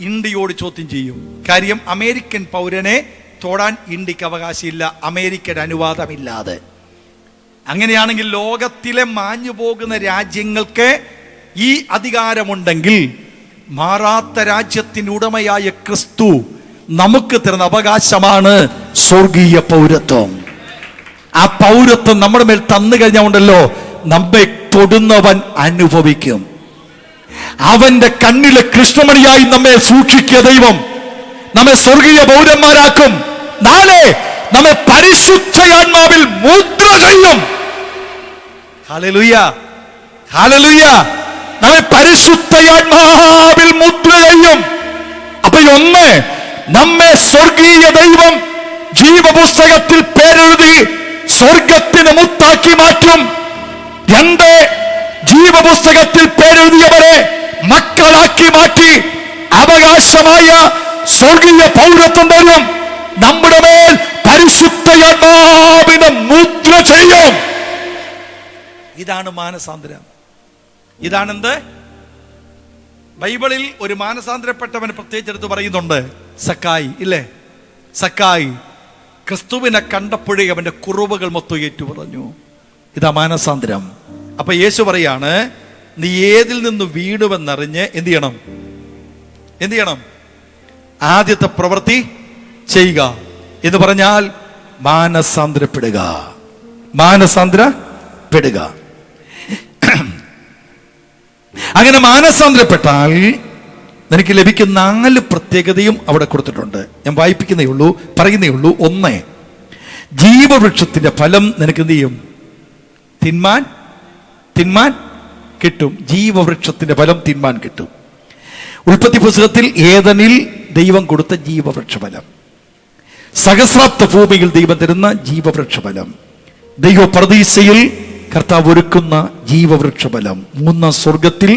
ഇന്ത്യയോട് ചോദ്യം ചെയ്യും. കാര്യം അമേരിക്കൻ പൗരനെ തൊടാൻ ഇന്ത്യക്ക് അവകാശമില്ല, അമേരിക്കയുടെ അനുവാദമില്ലാതെ. അങ്ങനെയാണെങ്കിൽ ലോകത്തിലെ മാഞ്ഞു പോകുന്ന രാജ്യങ്ങൾക്ക് ഈ അധികാരമുണ്ടെങ്കിൽ, മാറാത്ത രാജ്യത്തിന് ഉടമയായ ക്രിസ്തു നമുക്ക് തരുന്ന അവകാശമാണ് സ്വർഗീയ പൗരത്വം. ആ പൗരത്വം നമ്മുടെ മേൽ തന്നു കഴിഞ്ഞുണ്ടല്ലോ, നമ്മെ തൊടുന്നവൻ അനുഭവിക്കും. അവന്റെ കണ്ണിലെ കൃഷ്ണമണിയായി നമ്മെ സൂക്ഷിക്കുക ദൈവം നമ്മെ സ്വർഗീയ പൗരന്മാരാക്കും. 4, നമ്മെ പരിശുദ്ധയാത്മാവിൽ മുദ്ര ചെയ്യും. Hallelujah, hallelujah. നമ്മെ പരിശുദ്ധയാത്മാവിൽ മുദ്ര ചെയ്യും. അപ്പൊ 1, നമ്മെ സ്വർഗീയ ദൈവം ജീവപുസ്തകത്തിൽ പേരെഴുതി സ്വർഗത്തിന് മുത്താക്കി മാറ്റും. 2, ജീവപുസ്തകത്തിൽ പേരെഴുതിയവരെ മക്കളാക്കി മാറ്റി അവകാശമായ സ്വർഗീയ പൗരത്വം തരും. നമ്മുടെ മേൽ പരിശുദ്ധയാത്മാവിനെ മുദ്ര ചെയ്യും. ഇതാണ് മാനസാന്തരം. ഇതാണെന്ത്? ബൈബിളിൽ ഒരു മാനസാന്തരപ്പെട്ടവൻ പ്രത്യേകിച്ചെടുത്ത് പറയുന്നുണ്ട്, സക്കായി ഇല്ലേ? സക്കായി ക്രിസ്തുവിനെ കണ്ടപ്പോഴേ അവന്റെ കുറവുകൾ മൊത്തം ഏറ്റു പറഞ്ഞു. ഇതാ മാനസാന്തരം. അപ്പൊ യേശു പറയാണ്, നീ ഏതിൽ നിന്ന് വീണുവെന്നറിഞ്ഞ് എന്ത് ചെയ്യണം? ആദ്യത്തെ പ്രവൃത്തി ചെയ്യുക എന്ന് പറഞ്ഞാൽ മാനസാന്തരപ്പെടുക. അങ്ങനെ മാനസാന്തരപ്പെട്ടാൽ നിനക്ക് ലഭിക്കുന്ന 4 പ്രത്യേകതയും അവിടെ കൊടുത്തിട്ടുണ്ട്. ഞാൻ പറയുന്നേ ഉള്ളൂ. 1, ജീവവൃക്ഷത്തിന്റെ ഫലം നിനക്ക് എന്ത് ചെയ്യും? തിന്മാൻ കിട്ടും. ജീവവൃക്ഷത്തിന്റെ ഫലം തിന്മാൻ കിട്ടും. ഉൽപ്പത്തി പുസ്തകത്തിൽ ഏദനിൽ ദൈവം കൊടുത്ത ജീവവൃക്ഷഫലം, സഹസ്രാബ്ദ ഭൂമിയിൽ ദൈവം തരുന്ന ജീവവൃക്ഷഫലം, ദൈവ പർദീസയിൽ കർത്താവ് ഒരുക്കുന്ന ജീവവൃക്ഷഫലം, 3 സ്വർഗത്തിൽ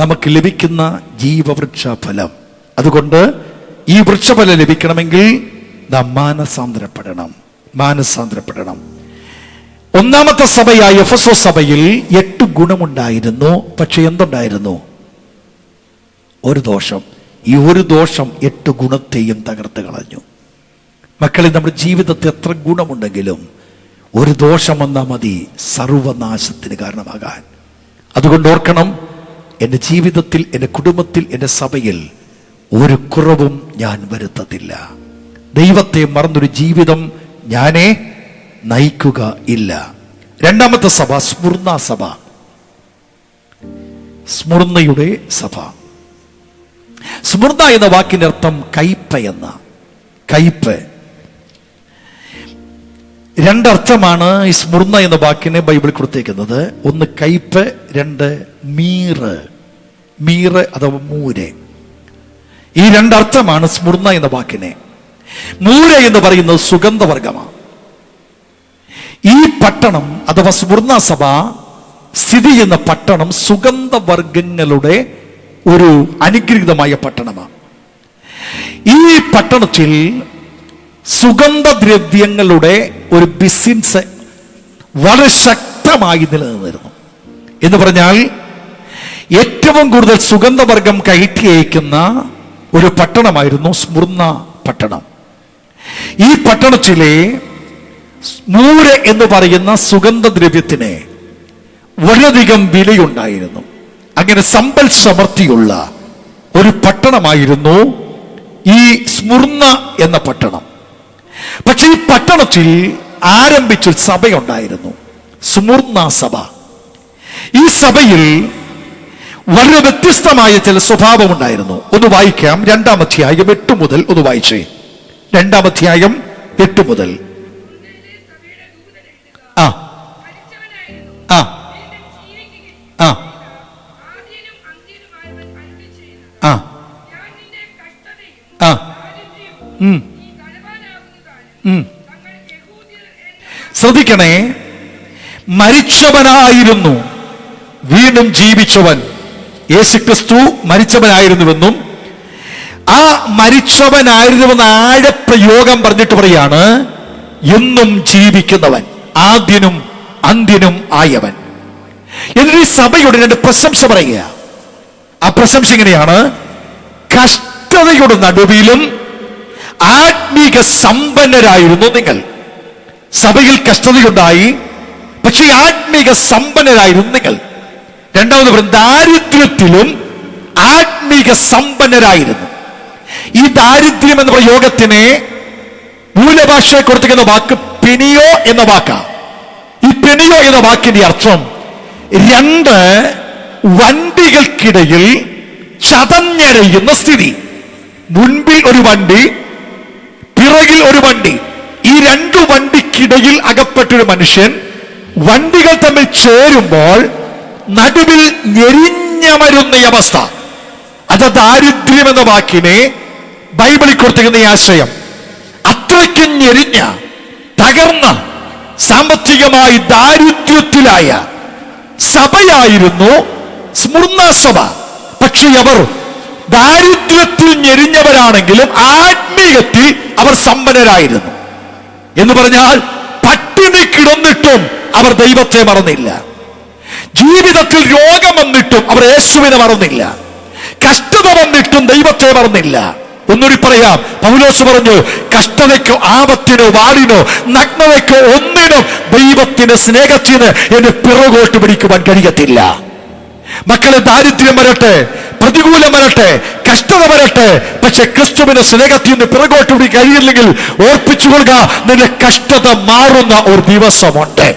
നമുക്ക് ലഭിക്കുന്ന ജീവവൃക്ഷഫലം. അതുകൊണ്ട് ഈ വൃക്ഷഫലം ലഭിക്കണമെങ്കിൽ നാം മാനസാന്തരപ്പെടണം. ഒന്നാമത്തെ സഭയായ എഫെസോസ് സഭയിൽ 8 ഗുണമുണ്ടായിരുന്നു. പക്ഷെ എന്തുണ്ടായിരുന്നു? ഒരു ദോഷം. ഈ ഒരു ദോഷം 8 ഗുണത്തെയും തകർത്ത് കളഞ്ഞു. മക്കളെ, നമ്മുടെ ജീവിതത്തിൽ എത്ര ഗുണമുണ്ടെങ്കിലും ഒരു ദോഷം വന്നാൽ മതി സർവനാശത്തിന് കാരണമാകാൻ. അതുകൊണ്ട് ഓർക്കണം, എൻ്റെ ജീവിതത്തിൽ, എൻ്റെ കുടുംബത്തിൽ, എൻ്റെ സഭയിൽ ഒരു കുറവും ഞാൻ വരുത്തത്തില്ല. ദൈവത്തെ മറന്നൊരു ജീവിതം ഞാനേ നയിക്കുക ഇല്ല. രണ്ടാമത്തെ സഭ സ്മുർന്ന സഭ, സ്മുർന്നയുടെ സഭ. സ്മുർന്ന എന്ന വാക്കിന്റെ അർത്ഥം കയ്പ് എന്ന. കയ്പ്. 2 അർത്ഥമാണ് ഈ സ്മുർന്ന എന്ന വാക്കിന് ബൈബിൾ കൊടുത്തേക്കുന്നത്. 1 കയ്പ്, 2 മീറ് അഥവാ മൂര്. ഈ 2 അർത്ഥമാണ് സ്മുർന്ന എന്ന വാക്കിനെ. മൂര് എന്ന് പറയുന്നത് സുഗന്ധവർഗമാണ്. ഈ പട്ടണം അഥവാ സ്മുർന്ന സഭ സ്ഥിതി ചെയ്യുന്ന പട്ടണം സുഗന്ധവർഗങ്ങളുടെ ഒരു അനുഗ്രഹീതമായ പട്ടണമാണ്. ഈ പട്ടണത്തിൽ സുഗന്ധദ്രവ്യങ്ങളുടെ ഒരു ബിസിനസ് വളരെ ശക്തമായി നിലനിന്നിരുന്നു. എന്ന് പറഞ്ഞാൽ ഏറ്റവും കൂടുതൽ സുഗന്ധവർഗം കയറ്റി അയക്കുന്ന ഒരു പട്ടണമായിരുന്നു സ്മുർന്ന പട്ടണം. ഈ പട്ടണത്തിലെ മൂര് എന്ന് പറയുന്ന സുഗന്ധദ്രവ്യത്തിന് വളരെയധികം വിലയുണ്ടായിരുന്നു. അങ്ങനെ സമ്പൽ സമൃദ്ധിയുള്ള ഒരു പട്ടണമായിരുന്നു ഈ സ്മുർന്ന എന്ന പട്ടണം. പക്ഷെ ഈ പട്ടണത്തിൽ ആരംഭിച്ചൊരു സഭയുണ്ടായിരുന്നു, സ്മുർന്ന സഭ. ഈ സഭയിൽ വളരെ വ്യത്യസ്തമായ ചില സ്വഭാവം ഉണ്ടായിരുന്നു. ഒന്ന് വായിക്കാം, 2-ാം അധ്യായം 8 മുതൽ ഒന്ന് വായിച്ചേ. 2-ാം അധ്യായം 8 മുതൽ. ആ ആ ആ ആ ആ ശ്രദ്ധിക്കണേ, മരിച്ചവനായിരുന്നു വീണ്ടും ജീവിച്ചവൻ. യേശുക്രിസ്തു മരിച്ചവനായിരുന്നുവെന്നും ആ മരിച്ചവനായിരുന്നുവെന്ന ആഴപ്രയോഗം പറഞ്ഞിട്ട് പറയാണ്, എന്നും ജീവിക്കുന്നവൻ, ആദ്യനും അന്ത്യനും ആയവൻ. എന്നിട്ട് ഈ സഭയുടെ 2 പ്രശംസ പറയുക. ആ പ്രശംസ ഇങ്ങനെയാണ്: കഷ്ടതയുടെ നടുവിലും ആത്മീക സമ്പന്നരായിരുന്നു നിങ്ങൾ. സഭയിൽ കഷ്ടതയുണ്ടായി, പക്ഷെ ആത്മീക സമ്പന്നരായിരുന്നു നിങ്ങൾ. രണ്ടാമത് പറയും, ദാരിദ്ര്യത്തിലും ആത്മീക സമ്പന്നരായിരുന്നു. ഈ ദാരിദ്ര്യം എന്ന പ്രയോഗത്തിന് മൂലഭാഷയെ കൊടുത്തിരിക്കുന്ന വാക്ക് പെനിയോ എന്ന വാക്കാ. ഈ പെനിയോ എന്ന വാക്കിന്റെ അർത്ഥം 2 വണ്ടികൾക്കിടയിൽ ചതഞ്ഞെറിയുന്ന സ്ഥിതി. മുൻപിൽ ഒരു വണ്ടി, പിറകിൽ ഒരു വണ്ടി. ഈ 2 വണ്ടിക്കിടയിൽ അകപ്പെട്ടൊരു മനുഷ്യൻ. വണ്ടികൾ തമ്മിൽ ചേരുമ്പോൾ നടുവിൽ ഞെരിഞ്ഞമരുന്ന അവസ്ഥ. അത് ദാരിദ്ര്യം എന്ന വാക്കിനെ ബൈബിളിൽ കൊടുത്തിരിക്കുന്ന ഈ ആശയം. അത്രയ്ക്കും ഞെരിഞ്ഞ, തകർന്ന, സാമ്പത്തികമായി ദാരിദ്ര്യത്തിലായ സഭയായിരുന്നു സ്മുർന്ന സഭ. പക്ഷെ അവർ ദാരിദ്ര്യത്തിൽ ഞെരിഞ്ഞവരാണെങ്കിലും ആത്മീയത്തിൽ അവർ സമ്പന്നരായിരുന്നു. എന്ന് പറഞ്ഞാൽ പട്ടിണി കിടന്നിട്ടും അവർ ദൈവത്തെ മറന്നില്ല. ജീവിതത്തിൽ രോഗം വന്നിട്ടും അവർ യേശുവിനെ മറന്നില്ല. കഷ്ടത വന്നിട്ടും ദൈവത്തെ മറന്നില്ല. ഒന്നുകൂടി പറയാം, പൗലോസ് പറഞ്ഞു, കഷ്ടതയ്ക്കോ ആപത്തിനോ വാളിനോ നഗ്നതയ്ക്കോ ഒന്നിനും ദൈവത്തിന്റെ സ്നേഹത്തിന് എന്നെ പിറകോട്ട് പിടിക്കുവാൻ കഴിയത്തില്ല. മക്കളെ, ദാരിദ്ര്യം വരട്ടെ, പ്രതികൂലം വരട്ടെ, കഷ്ടത വരട്ടെ, പക്ഷെ ക്രിസ്തുവിന്റെ സ്നേഹത്തിൽ നിന്ന് പിറകോട്ട് പിടി കഴിയില്ലെങ്കിൽ ഓർപ്പിച്ചുകൊള്ളുക, നിന്റെ കഷ്ടത മാറുന്ന ഒരു ദിവസമുണ്ട്.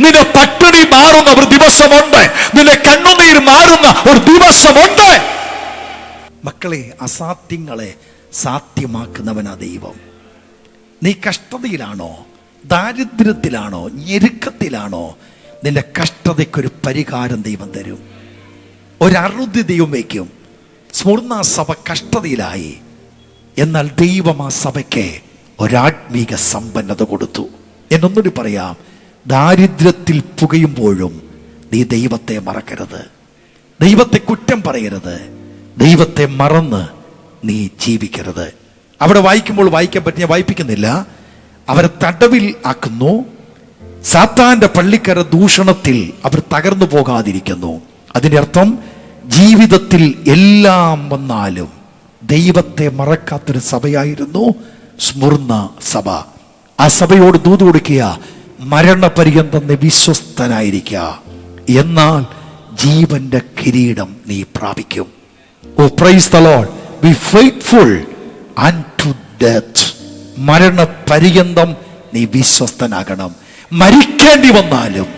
നിന്റെ പട്ടിണി മാറുന്ന ഒരു ദിവസമുണ്ട്. നിന്റെ കണ്ണുനീർ മാറുന്ന ഒരു ദിവസമുണ്ട്. മക്കളെ, അസാധ്യങ്ങളെ സാധ്യമാക്കുന്നവനാ ദൈവം. നീ കഷ്ടതയിലാണോ, ദാരിദ്ര്യത്തിലാണോ, ഞെരുക്കത്തിലാണോ, നിന്റെ കഷ്ടതയ്ക്കൊരു പരിഹാരം ദൈവം തരും. ഒരറുതി ദൈവം വയ്ക്കും. സ്മുർണ സഭ കഷ്ടതയിലായി, എന്നാൽ ദൈവം ആ സഭയ്ക്ക് ഒരാത്മീക സമ്പന്നത കൊടുത്തു. എന്നൊന്നുകൂടി പറയാം, ദാരിദ്ര്യത്തിൽ പുകയുമ്പോഴും നീ ദൈവത്തെ മറക്കരുത്, ദൈവത്തെ കുറ്റം പറയരുത്, ദൈവത്തെ മറന്ന് നീ ജീവിക്കരുത്. അവിടെ വായിക്കുമ്പോൾ വായിക്കാൻ പറ്റി, ഞാൻ വായിപ്പിക്കുന്നില്ല. അവരെ തടവിൽ ആക്കുന്നു. സാത്താന്റെ പള്ളിക്കര ദൂഷണത്തിൽ അവർ തകർന്നു പോകാതിരിക്കുന്നു. അതിന്റെ അർത്ഥം, ജീവിതത്തിൽ എല്ലാം വന്നാലും ദൈവത്തെ മറക്കാത്തൊരു സഭയായിരുന്നു സ്മുർണ സഭ. ആ സഭയോട് ദൂത് കൊടുക്കുക, മരണപര്യന്തം നീ വിശ്വസ്തനായിരിക്കുക, എന്നാൽ ജീവന്റെ കിരീടം നീ പ്രാപിക്കും. Oh praise the lord. Be faithful unto death. മരണപര്യന്തം നീ വിശ്വസ്തനാകണം. മരിക്കേണ്ടി വന്നാലും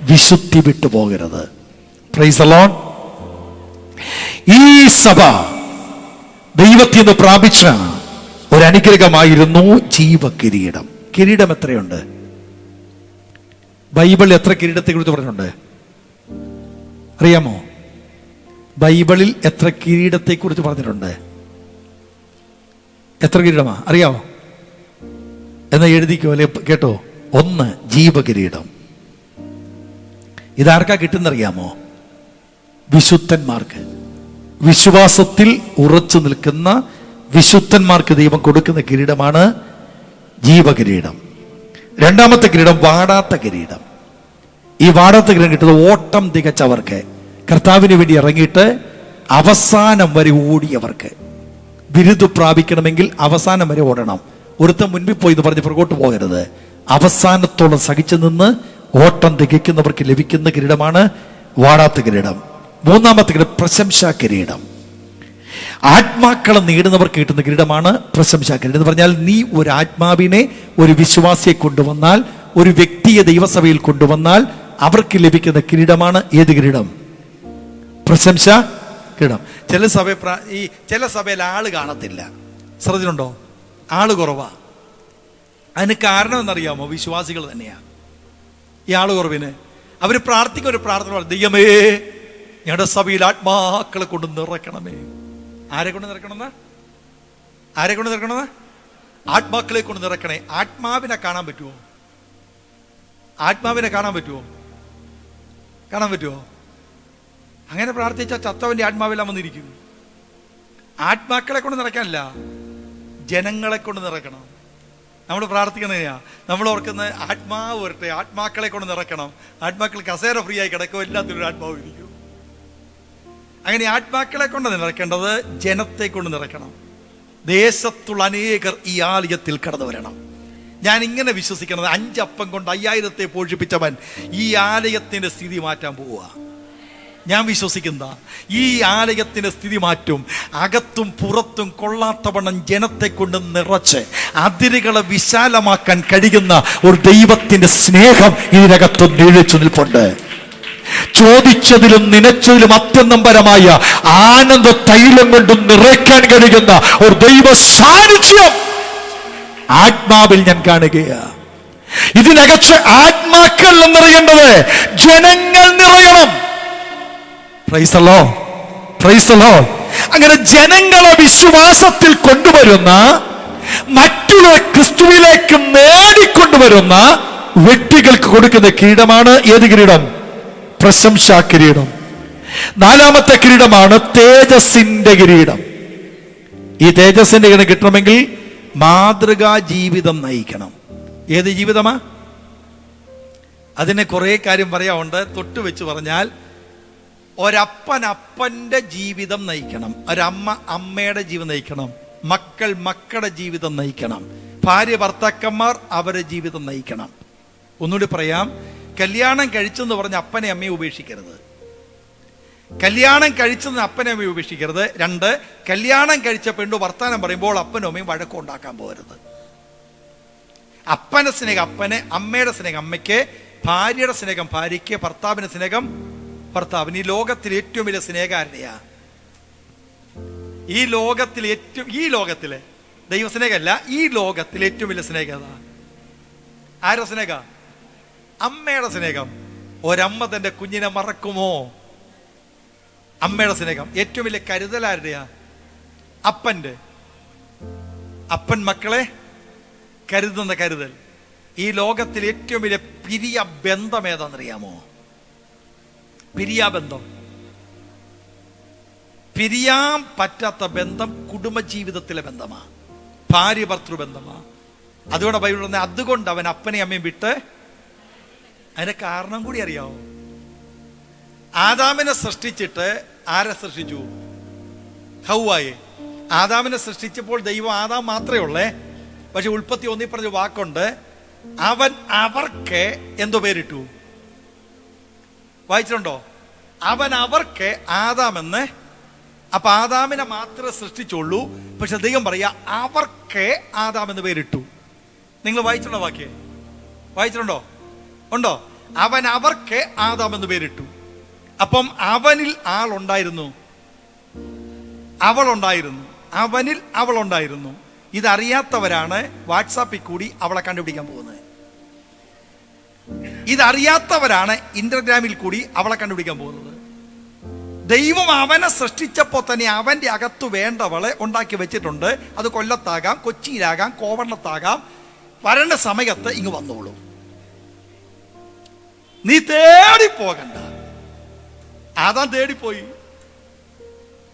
വിശുദ്ധി വിട്ടുപോകരുത്. Price the Lord. ഈ സഭ ദൈവത്തിൽ നിന്ന് പ്രാപിച്ച ഒരു അനുഗ്രഹമായിരുന്നു ജീവകിരീടം. കിരീടം എത്രയുണ്ട്? ബൈബിളിൽ എത്ര കിരീടത്തെ കുറിച്ച് പറഞ്ഞിട്ടുണ്ട് അറിയാമോ? ബൈബിളിൽ എത്ര കിരീടത്തെ കുറിച്ച് പറഞ്ഞിട്ടുണ്ട്? എത്ര കിരീടമാ അറിയാമോ? എന്നാ എഴുതിക്കോ, അല്ലെ കേട്ടോ. 1 ജീവകിരീടം. ഇതാർക്കാ കിട്ടുന്നറിയാമോ? വിശുദ്ധന്മാർക്ക്, വിശ്വാസത്തിൽ ഉറച്ചു നിൽക്കുന്ന വിശുദ്ധന്മാർക്ക് ദൈവം കൊടുക്കുന്ന കിരീടമാണ് ജീവകിരീടം. രണ്ടാമത്തെ കിരീടം വാടാത്ത കിരീടം. ഈ വാടാത്ത കിരീടം കിട്ടുന്നത് ഓട്ടം തികച്ചവർക്ക്, കർത്താവിന് വേണ്ടി ഇറങ്ങിയിട്ട് അവസാനം വരെ ഓടിയവർക്ക്. ബിരുദം പ്രാപിക്കണമെങ്കിൽ അവസാനം വരെ ഓടണം. ഒരുത്തം മുൻപിൽ പോയി എന്ന് പറഞ്ഞ് പുറകോട്ട് പോകരുത്. അവസാനത്തോളം സഹിച്ചു നിന്ന് ഓട്ടം തികയ്ക്കുന്നവർക്ക് ലഭിക്കുന്ന കിരീടമാണ് വാടാത്ത കിരീടം. മൂന്നാമത്തെ കിരീടം പ്രശംസാ കിരീടം. ആത്മാക്കളെ നേടുന്നവർക്ക് കിട്ടുന്ന കിരീടമാണ് പ്രശംസാ കിരീടം. എന്ന് പറഞ്ഞാൽ, നീ ഒരു ആത്മാവിനെ, ഒരു വിശ്വാസിയെ കൊണ്ടുവന്നാൽ, ഒരു വ്യക്തിയെ ദൈവസഭയിൽ കൊണ്ടുവന്നാൽ അവർക്ക് ലഭിക്കുന്ന കിരീടമാണ് ഏത് കിരീടം? പ്രശംസാ കിരീടം. ചില സഭയിൽ ആള് കാണത്തില്ല. ശ്രദ്ധയുണ്ടോ? ആള് കുറവാ. അതിന് കാരണം എന്നറിയാമോ? വിശ്വാസികൾ തന്നെയാണ് ഈ ആള് കുറവിന്. അവർ പ്രാർത്ഥിക്കുന്ന ഒരു പ്രാർത്ഥന, ദൈവമേ ഞങ്ങളുടെ സഭയിൽ ആത്മാക്കളെ കൊണ്ട് നിറയ്ക്കണമേ. ആരെ കൊണ്ട് നിറയ്ക്കണമെന്ന്? ആരെ കൊണ്ട് നിറയ്ക്കണമെന്ന്? ആത്മാക്കളെ കൊണ്ട് നിറയ്ക്കണേ. ആത്മാവിനെ കാണാൻ പറ്റുമോ? ആത്മാവിനെ കാണാൻ പറ്റുമോ? കാണാൻ പറ്റുമോ? അങ്ങനെ പ്രാർത്ഥിച്ചാൽ ചത്തവന്റെ ആത്മാവെല്ലാം വന്നിരിക്കും. ആത്മാക്കളെ കൊണ്ട് നിറയ്ക്കാനല്ല, ജനങ്ങളെ കൊണ്ട് നിറയ്ക്കണം. നമ്മൾ പ്രാർത്ഥിക്കുന്നതിനാ നമ്മൾ ഓർക്കുന്നത്, ആത്മാവ് വരട്ടെ, ആത്മാക്കളെ കൊണ്ട് നിറയ്ക്കണം. ആത്മാക്കൾ കസേര ഫ്രീ ആയി കിടക്കും, എല്ലാത്തിനും ഒരു ആത്മാവ് ഇരിക്കും. അങ്ങനെ ആത്മാക്കളെ കൊണ്ട് നിറയ്ക്കേണ്ടത് ജനത്തെ കൊണ്ട് നിറയ്ക്കണം. ദേശത്തുള്ള അനേകർ ഈ ആലയത്തിൽ കടന്നു വരണം. ഞാൻ ഇങ്ങനെ വിശ്വസിക്കുന്നത്, 5 അപ്പം കൊണ്ട് 5000 പോഷിപ്പിച്ചവൻ ഈ ആലയത്തിന്റെ സ്ഥിതി മാറ്റാൻ പോവുക. ഞാൻ വിശ്വസിക്കുന്ന ഈ ആലയത്തിന്റെ സ്ഥിതി മാറ്റും. അകത്തും പുറത്തും കൊള്ളാത്തവണ്ണം ജനത്തെ കൊണ്ട് നിറച്ച് അതിരുകളെ വിശാലമാക്കാൻ കഴിയുന്ന ഒരു ദൈവത്തിന്റെ സ്നേഹം ഇതിനകത്ത് നീഴിച്ചു നിൽപ്പുണ്ട്. ചോദിച്ചതിലും നനച്ചതിലും അത്യന്തപരമായ ആനന്ദ തൈലം കൊണ്ടും നിറയ്ക്കാൻ കഴിയുന്ന ഒരു ദൈവ സാന്നിധ്യം ആത്മാവിൽ ഞാൻ കാണുകയാണ്. ഇതിനകത്ത് ആത്മാക്കൾ നിറയേണ്ടത് ജനങ്ങൾ നിറയണം. Praise the lord, praise the lord. അങ്ങനെ ജനങ്ങളെ വിശ്വാസത്തിൽ കൊണ്ടുവരുന്ന, മറ്റുള്ള ക്രിസ്തുവിലേക്ക് നേടിക്കൊണ്ടുവരുന്ന വ്യക്തികൾക്ക് കൊടുക്കുന്ന കിരീടമാണ് ഏത് കിരീടം? പ്രശംസാ കിരീടം. 4ാമത്തെ കിരീടമാണ് തേജസ്സിന്റെ കിരീടം. ഈ തേജസ്സിന്റെ കിരീടം കിട്ടണമെങ്കിൽ മാതൃകാ ജീവിതം നയിക്കണം. ഏത് ജീവിതമാ? അതിനെ കുറെ കാര്യം പറയാറുണ്ട്. തൊട്ട് വെച്ച് പറഞ്ഞാൽ, ഒരപ്പൻ അപ്പൻ്റെ ജീവിതം നയിക്കണം, ഒരമ്മ അമ്മയുടെ ജീവിതം നയിക്കണം, മക്കൾ മക്കളുടെ ജീവിതം നയിക്കണം, ഭാര്യ ഭർത്താക്കന്മാർ അവരുടെ ജീവിതം നയിക്കണം. ഒന്നുകൂടി പറയാം, കല്യാണം കഴിച്ചെന്ന് പറഞ്ഞ് അപ്പനെ അമ്മയെ ഉപേക്ഷിക്കരുത്. കല്യാണം കഴിച്ചെന്ന് അപ്പനെ അമ്മയെ ഉപേക്ഷിക്കരുത്. 2, കല്യാണം കഴിച്ച പെണ്ണു വർത്താനം പറയുമ്പോൾ അപ്പനും അമ്മയും വഴക്കുണ്ടാക്കാൻ പോകരുത്. അപ്പന്റെ സ്നേഹം അപ്പന്, അമ്മയുടെ സ്നേഹം അമ്മയ്ക്ക്, ഭാര്യയുടെ സ്നേഹം ഭാര്യയ്ക്ക്, ഭർത്താവിന്റെ സ്നേഹം ഭർത്താവിന്. ഈ ലോകത്തിലെ ഏറ്റവും വലിയ സ്നേഹം ആരുടെയാ? ഈ ലോകത്തിലെ ദൈവസ്നേഹമല്ല, ഈ ലോകത്തിലെ ഏറ്റവും വലിയ സ്നേഹം ഏതാ? ആരുടെ സ്നേഹ? അമ്മയുടെ സ്നേഹം. ഒരമ്മ തന്റെ കുഞ്ഞിനെ മറക്കുമോ? അമ്മയുടെ സ്നേഹം. ഏറ്റവും വലിയ കരുതൽ ആരുടെയാ? അപ്പന്റെ. അപ്പൻ മക്കളെ കരുതുന്ന കരുതൽ. ഈ ലോകത്തിൽ ഏറ്റവും വലിയ പിരിയ ബന്ധം ഏതാണെന്നറിയാമോ? പിരിയാബന്ധം. പിരിയാൻ പറ്റാത്ത ബന്ധം കുടുംബജീവിതത്തിലെ ബന്ധമാണ്, ഭാര്യ ഭർത്തൃബന്ധമാണ്. അതുകൊണ്ട് ബൈബിൾ പറഞ്ഞ അതുകൊണ്ട് അവൻ അപ്പനെയും അമ്മയും വിട്ട്. അതിന്റെ കാരണം കൂടി അറിയാമോ? ആദാമിനെ സൃഷ്ടിച്ചിട്ട് ആരെ സൃഷ്ടിച്ചു? ഹൗവായെ. ആദാമിനെ സൃഷ്ടിച്ചപ്പോൾ ദൈവം ആദാം മാത്രമേ ഉള്ളേ. പക്ഷെ ഉൽപ്പത്തി 1 പറഞ്ഞ വാക്കുണ്ട്, അവൻ അവർക്ക് എന്തോ പേരിട്ടു. വായിച്ചിട്ടുണ്ടോ? അവൻ അവർക്ക് ആദാമെന്ന്. അപ്പൊ ആദാമിനെ മാത്രമേ സൃഷ്ടിച്ചുള്ളൂ, പക്ഷെ ദൈവം പറയാ അവർക്ക് ആദാമെന്ന് പേരിട്ടു. നിങ്ങൾ വായിച്ചിട്ടുണ്ടോ? വാക്യം വായിച്ചിട്ടുണ്ടോ? ഉണ്ടോ? അവൻ അവർക്ക് ആദാമെന്ന് പേരിട്ടു. അപ്പം അവനിൽ ആളുണ്ടായിരുന്നു, അവളുണ്ടായിരുന്നു, അവനിൽ അവളുണ്ടായിരുന്നു. ഇതറിയാത്തവരാണ് വാട്സാപ്പിൽ കൂടി അവളെ കണ്ടുപിടിക്കാൻ പോകുന്നത്. ഇതറിയാത്തവരാണ് ഇൻസ്റ്റഗ്രാമിൽ കൂടി അവളെ കണ്ടുപിടിക്കാൻ പോകുന്നത്. ദൈവം അവനെ സൃഷ്ടിച്ചപ്പോൾ തന്നെ അവന്റെ അകത്ത് വേണ്ടവളെ ഉണ്ടാക്കി വെച്ചിട്ടുണ്ട്. അത് കൊല്ലത്താകാം, കൊച്ചിയിലാകാം, കോവളത്താകാം. വരേണ്ട സമയത്ത് ഇങ്ങ് വന്നോളൂ. നീ തേടിപ്പോകണ്ട. ആദാം തേടിപ്പോയി.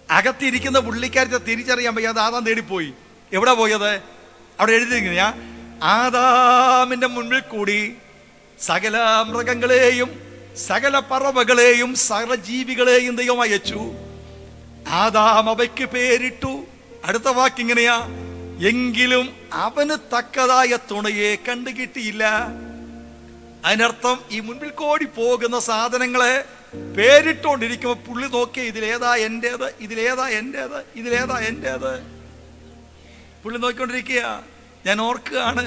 അകത്തിരിക്കുന്ന പുള്ളിക്കാരത്തെ തിരിച്ചറിയാൻ വയ്യാതെ ആദാം തേടിപ്പോയി. എവിടെ പോയത്? അവിടെ എഴുതിയിരിക്കുന്ന ആദാമിന്റെ മുൻപിൽ കൂടി സകല മൃഗങ്ങളെയും സകല പറവകളെയും സകലജീവികളെയും ദൈവം അയച്ചു. ആദാം അവയ്ക്ക് പേരിട്ടു. അടുത്ത വാക്കിങ്ങനെയാ, എങ്കിലും അവന് തക്കതായ തുണയെ കണ്ടുകിട്ടിയില്ല. അതിനർത്ഥം ഈ മുൻപിൽ കൂടി പോകുന്ന സാധനങ്ങളെ പേരിട്ടോണ്ടിരിക്കുമ്പോ പുള്ളി നോക്കിയ ഇതിലേതാ എന്റേത്, ഇതിലേതാ എന്റേത്, ഇതിലേതാ എന്റേത്. പുള്ളി നോക്കിക്കൊണ്ടിരിക്കുക. ഞാൻ ഓർക്കുകയാണ്,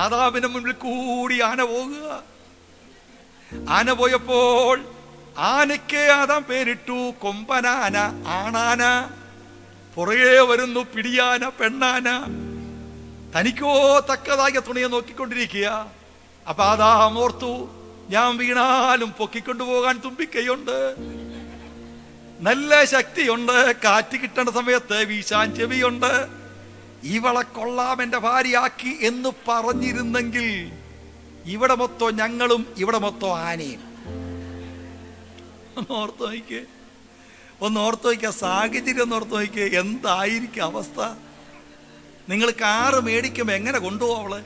ആദാമിന്റെ മുൻപിൽ കൂടി ആന പോകുക. ആന പോയപ്പോൾ ആനയ്ക്ക് ആദാം പേരിട്ടു കൊമ്പനാന, ആണാന. പുറകെ വരുന്നു പിടിയാന, പെണ്ണാന. തനിക്കോ തക്കതായ തുണയെ നോക്കിക്കൊണ്ടിരിക്കുക. അപ്പൊ ആദാം ഓർത്തു, ഞാൻ വീണാലും പൊക്കിക്കൊണ്ടുപോകാൻ തുമ്പിക്കൈയുണ്ട്, നല്ല ശക്തിയുണ്ട്, കാറ്റ് കിട്ടേണ്ട സമയത്ത് വീശാൻ ചെവിയുണ്ട്. ഇവളെ കൊള്ളാം എന്റെ ഭാര്യയാക്കി എന്ന് പറഞ്ഞിരുന്നെങ്കിൽ ഇവിടെ മൊത്തം ഞങ്ങളും ഇവിടെ മൊത്തം ആനയും. ഒന്ന് ഓർത്ത് നോക്കിയ സാഹചര്യം ഒന്ന് ഓർത്ത് നോക്കിയേ, എന്തായിരിക്കും അവസ്ഥ? നിങ്ങൾ കാറ് മേടിക്കുമ്പോ എങ്ങനെ കൊണ്ടുപോകും അവള്?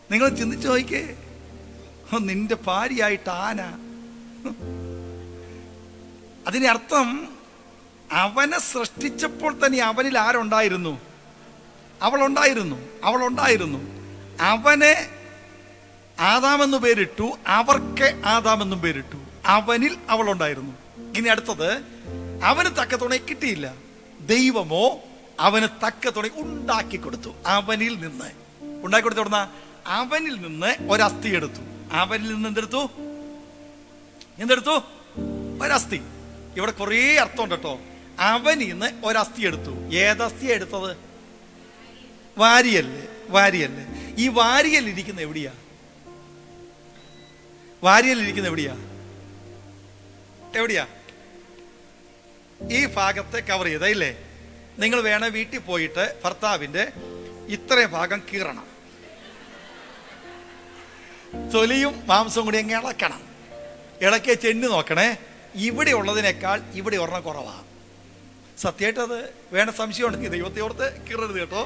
നിങ്ങൾ ചിന്തിച്ചു നോക്കിയേ. നിന്റെ ഭാര്യയായിട്ട് ആന. അതിന്റെ അർത്ഥം അവനെ സൃഷ്ടിച്ചപ്പോൾ തന്നെ അവനിൽ ആരുണ്ടായിരുന്നു? അവളുണ്ടായിരുന്നു. അവനെ ആദാമെന്ന് പേരിട്ടു, അവർക്ക് ആദാമെന്നും പേരിട്ടു. അവനിൽ അവളുണ്ടായിരുന്നു. ഇനി അടുത്തത്, അവന് തക്ക തുണ കിട്ടിയില്ല. ദൈവമോ അവന് തക്ക തുണ ഉണ്ടാക്കി കൊടുത്തു. അവനിൽ നിന്ന് ഉണ്ടാക്കി കൊടുത്തോടുന്ന അവനിൽ നിന്ന് ഒരസ്ഥി എടുത്തു. അവനിൽ നിന്ന് എന്തെടുത്തു? ഒരസ്ഥി. ഇവിടെ കുറേ അർത്ഥമുണ്ട് കേട്ടോ. അവനിൽ നിന്ന് ഒരസ്ഥി എടുത്തു. ഏതസ്ഥിയാ എടുത്തത്? വാരിയല്ലേ. ഈ വാരിയലിരിക്കുന്ന എവിടെയാ? എവിടെയാ? ഈ ഭാഗത്തെ കവർ ചെയ്തല്ലേ? നിങ്ങൾ വേണേ വീട്ടിൽ പോയിട്ട് ഭർത്താവിന്റെ ഇത്രയും ഭാഗം കീറണം, തൊലിയും മാംസവും കൂടി അങ്ങ് ഇളക്കണം. ഇളക്കിയ ചെണ്ണി നോക്കണേ, ഇവിടെ ഉള്ളതിനേക്കാൾ ഇവിടെ ഒരെണ്ണം കുറവാ. സത്യമായിട്ട് അത് വേണ്ട. സംശയം ഉണ്ടെങ്കിൽ ദൈവത്തെ ഓർത്ത് കീറരുത് കേട്ടോ.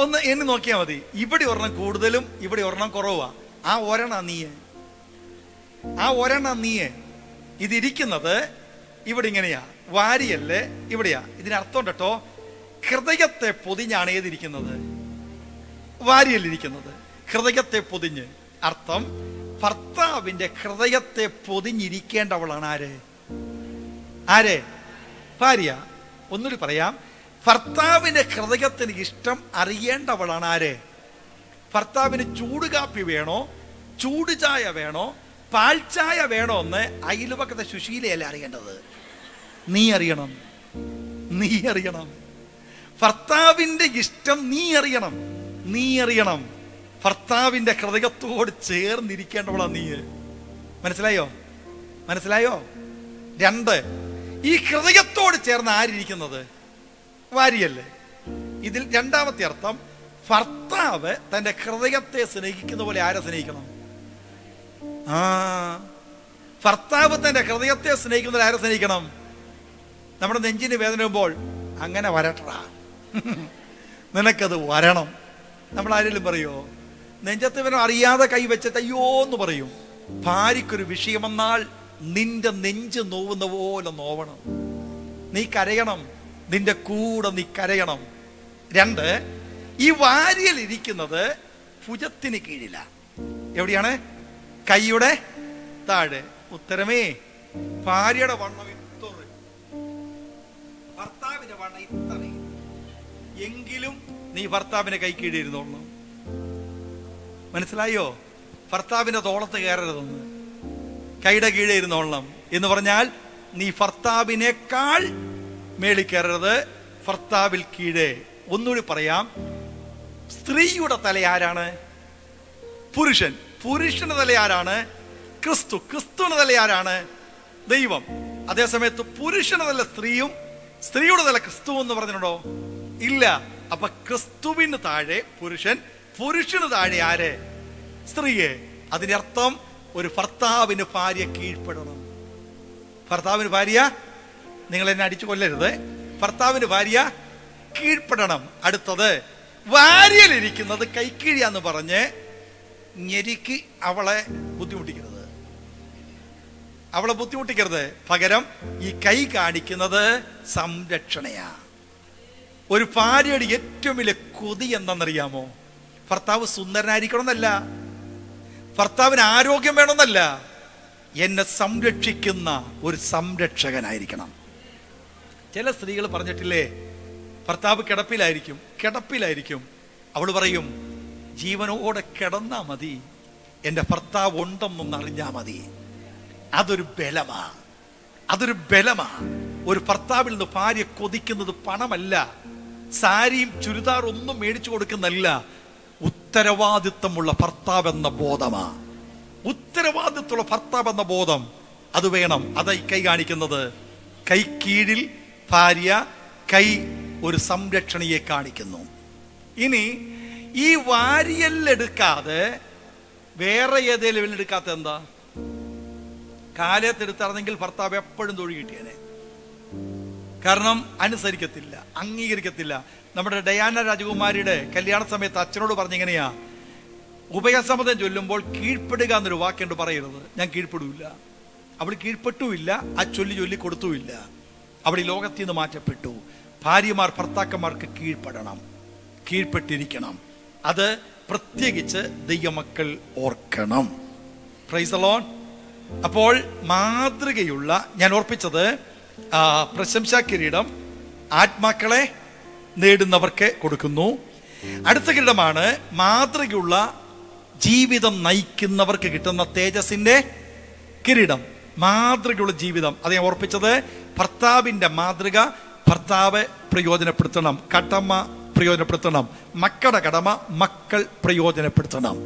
ഒന്ന് എണ്ണി നോക്കിയാൽ മതി. ഇവിടെ ഒരെണ്ണം കൂടുതലും ഇവിടെ ഒരെണ്ണം കുറവാ. ആ ഒരെണ്ണം നീ ആ ഒരെണ്ണം നീയെ. ഇതിരിക്കുന്നത് ഇവിടെ ഇങ്ങനെയാ, വാരിയല്ലേ ഇവിടെയാ. ഇതിനർത്ഥം കേട്ടോ, ഹൃദയത്തെ പൊതിഞ്ഞാണ് ഏതിരിക്കുന്നത്? വാരിയല്ലിരിക്കുന്നത്. ഹൃദയത്തെ പൊതിഞ്ഞ്. അർത്ഥം, ഭർത്താവിന്റെ ഹൃദയത്തെ പൊതിഞ്ഞിരിക്കേണ്ടവളാണ് ആര്? ആര്? ഭാര്യ. ഒന്നുകൂടി പറയാം, ഭർത്താവിന്റെ ഹൃദയത്തിന് ഇഷ്ടം അറിയേണ്ടവളാണ് ആര്? ഭർത്താവിന് ചൂടുകാപ്പി വേണോ, ചൂടുചായ വേണോ, പാൽച്ചായ വേണോ എന്ന് അയൽവക്കത്തെ സുശീലയല്ല അറിയേണ്ടത്. നീ അറിയണം. നീ അറിയണം. ഭർത്താവിന്റെ ഇഷ്ടം നീ അറിയണം. നീ അറിയണം. ഭർത്താവിന്റെ ഹൃദയത്തോട് ചേർന്നിരിക്കേണ്ടവളാ നീ. മനസ്സിലായോ? മനസ്സിലായോ? 2, ഈ ഹൃദയത്തോട് ചേർന്ന് ആരിയിരിക്കുന്നത്? വാരിയല്ലേ. ഇതിൽ രണ്ടാമത്തെ അർത്ഥം, ഭർത്താവ് തന്റെ ഹൃദയത്തെ സ്നേഹിക്കുന്ന പോലെ ആരെ സ്നേഹിക്കണം? ഭർത്താവ് തന്റെ ഹൃദയത്തെ സ്നേഹിക്കുന്ന ആരെ സ്നേഹിക്കണം? നമ്മുടെ നെഞ്ചിന് വേദന വരുമ്പോൾ അങ്ങനെ വരട്ടാ, നിനക്കത് വരണം. നമ്മൾ ആരെങ്കിലും പറയോ? നെഞ്ചത്ത് വേദന അറിയാതെ കൈവച്ചിട്ട് അയ്യോ എന്ന് പറയും. ഭാര്യക്കൊരു വിഷയം വന്നാൽ നിന്റെ നെഞ്ച് നോവുന്ന പോലെ നോവണം. നീ കരയണം. നിന്റെ കൂടെ നീ കരയണം. 2, ഈ വാരിയൽ ഇരിക്കുന്നത് ഭുജത്തിന് കീഴില. എവിടെയാണ്? കൈയുടെ താഴെ. ഉത്തരമേ, ഭാര്യയുടെ വണ്ണം ഇത്ര, ഭർത്താവിന്റെ വണ്ണം ഇത്ര. എങ്കിലും നീ ഭർത്താവിന്റെ കൈ കീഴിരുന്നോളണം. മനസ്സിലായോ? ഭർത്താവിന്റെ തോളത്ത് കയറരുതെന്ന്, കൈയുടെ കീഴെ ഇരുന്നോളണം എന്ന് പറഞ്ഞാൽ നീ ഭർത്താവിനേക്കാൾ മേളിൽ കയറരുത്, ഭർത്താവിൽ കീഴേ. ഒന്നുകൂടി പറയാം, സ്ത്രീയുടെ തല ആരാണ്? പുരുഷൻ. പുരുഷന്റെ തല ആരാണ്? ക്രിസ്തു. ക്രിസ്തുവിന്റെ തല ആരാണ്? ദൈവം. അതേസമയത്ത് പുരുഷന്റെ തല സ്ത്രീയും സ്ത്രീയുടെ തല ക്രിസ്തു എന്ന് പറഞ്ഞിട്ടുണ്ടോ? ഇല്ല. അപ്പൊ ക്രിസ്തുവിന് താഴെ പുരുഷൻ, പുരുഷന് താഴെ ആര്? സ്ത്രീയെ. അതിനർത്ഥം ഒരു ഭർത്താവിന് ഭാര്യ കീഴ്പ്പെടണം. ഭർത്താവിന് ഭാര്യ, നിങ്ങൾ എന്നെ അടിച്ചു കൊല്ലരുത്, ഭർത്താവിന് ഭാര്യ കീഴ്പ്പെടണം. അടുത്തത്, വാരിയലിരിക്കുന്നത് കൈക്കീഴിയാന്ന് പറഞ്ഞ് ഞെരുക്കി അവളെ ബുദ്ധിമുട്ടിക്കരുത്. അവളെ ബുദ്ധിമുട്ടിക്കരുത്. പകരം ഈ കൈ കാണിക്കുന്നത് സംരക്ഷണയാ. ഒരു ഭാര്യയുടെ ഏറ്റവും വലിയ കൊതി എന്താണെന്നറിയാമോ? ഭർത്താവ് സുന്ദരനായിരിക്കണമെന്നല്ല, ഭർത്താവിന് ആരോഗ്യം വേണമെന്നല്ല, എന്നെ സംരക്ഷിക്കുന്ന ഒരു സംരക്ഷകനായിരിക്കണം. ചില സ്ത്രീകൾ പറഞ്ഞിട്ടില്ലേ, ഭർത്താവ് കിടപ്പിലായിരിക്കും. അവൾ പറയും, ജീവനോടെ കിടന്നാ മതി, എൻ്റെ ഭർത്താവ് ഉണ്ടെന്നൊന്ന് അറിഞ്ഞാ മതി. അതൊരു ബലമാ. ഒരു ഭർത്താവിൽ നിന്ന് ഭാര്യ കൊതിക്കുന്നത് പണമല്ല, സാരിയും ചുരിദാറും ഒന്നും മേടിച്ചു കൊടുക്കുന്നല്ല, ഉത്തരവാദിത്വമുള്ള ഭർത്താവ് എന്ന ബോധമാ. ഉത്തരവാദിത്വമുള്ള ഭർത്താവ് എന്ന ബോധം അത് വേണം. അതായി കൈ കാണിക്കുന്നത്. കൈ കീഴിൽ ഭാര്യ, കൈ ഒരു സംരക്ഷണയെ കാണിക്കുന്നു. ഇനി ഈ വാരിയല്ലെടുക്കാതെ വേറെ ഏതേലും എടുക്കാത്ത എന്താ? കാലത്തെടുത്തായിരുന്നെങ്കിൽ ഭർത്താവ് എപ്പോഴും തൊഴി കിട്ടിയേനെ. കാരണം അനുസരിക്കത്തില്ല, അംഗീകരിക്കത്തില്ല. നമ്മുടെ ഡയാന രാജകുമാരിയുടെ കല്യാണ സമയത്ത് അച്ഛനോട് പറഞ്ഞെങ്ങനെയാ, ഉഭയസമ്മതം ചൊല്ലുമ്പോൾ കീഴ്പ്പെടുക എന്നൊരു വാക്കുണ്ട്, പറയരുത്. ഞാൻ കീഴ്പ്പെടില്ല. അവൾ കീഴ്പ്പെട്ടുമില്ല, ആ ചൊല്ലി കൊടുത്തുമില്ല. അവൾ ഈ ലോകത്തിൽ നിന്ന് മാറ്റപ്പെട്ടു. ഭാര്യമാർ ഭർത്താക്കന്മാർക്ക് കീഴ്പ്പെടണം, കീഴ്പ്പെട്ടിരിക്കണം. അത് പ്രത്യേകിച്ച് ദൈവമക്കൾ ഓർക്കണം. Price the Lord. അപ്പോൾ മാതൃകയുള്ള, ഞാൻ ഓർപ്പിച്ചത്, പ്രശംസാ കിരീടം ആത്മാക്കളെ നേടുന്നവർക്ക് കൊടുക്കുന്നു. അടുത്ത കിരീടമാണ് മാതൃകയുള്ള ജീവിതം നയിക്കുന്നവർക്ക് കിട്ടുന്ന തേജസിന്റെ കിരീടം. മാതൃകയുള്ള ജീവിതം, അത് ഞാൻ ഓർപ്പിച്ചത്. ഭർത്താവിന്റെ മാതൃക ഭർത്താവ് പ്രയോജനപ്പെടുത്തണം, കടമ പ്രയോജനപ്പെടുത്തണം, മക്കളുടെ കടമ മക്കൾ പ്രയോജനപ്പെടുത്തണം.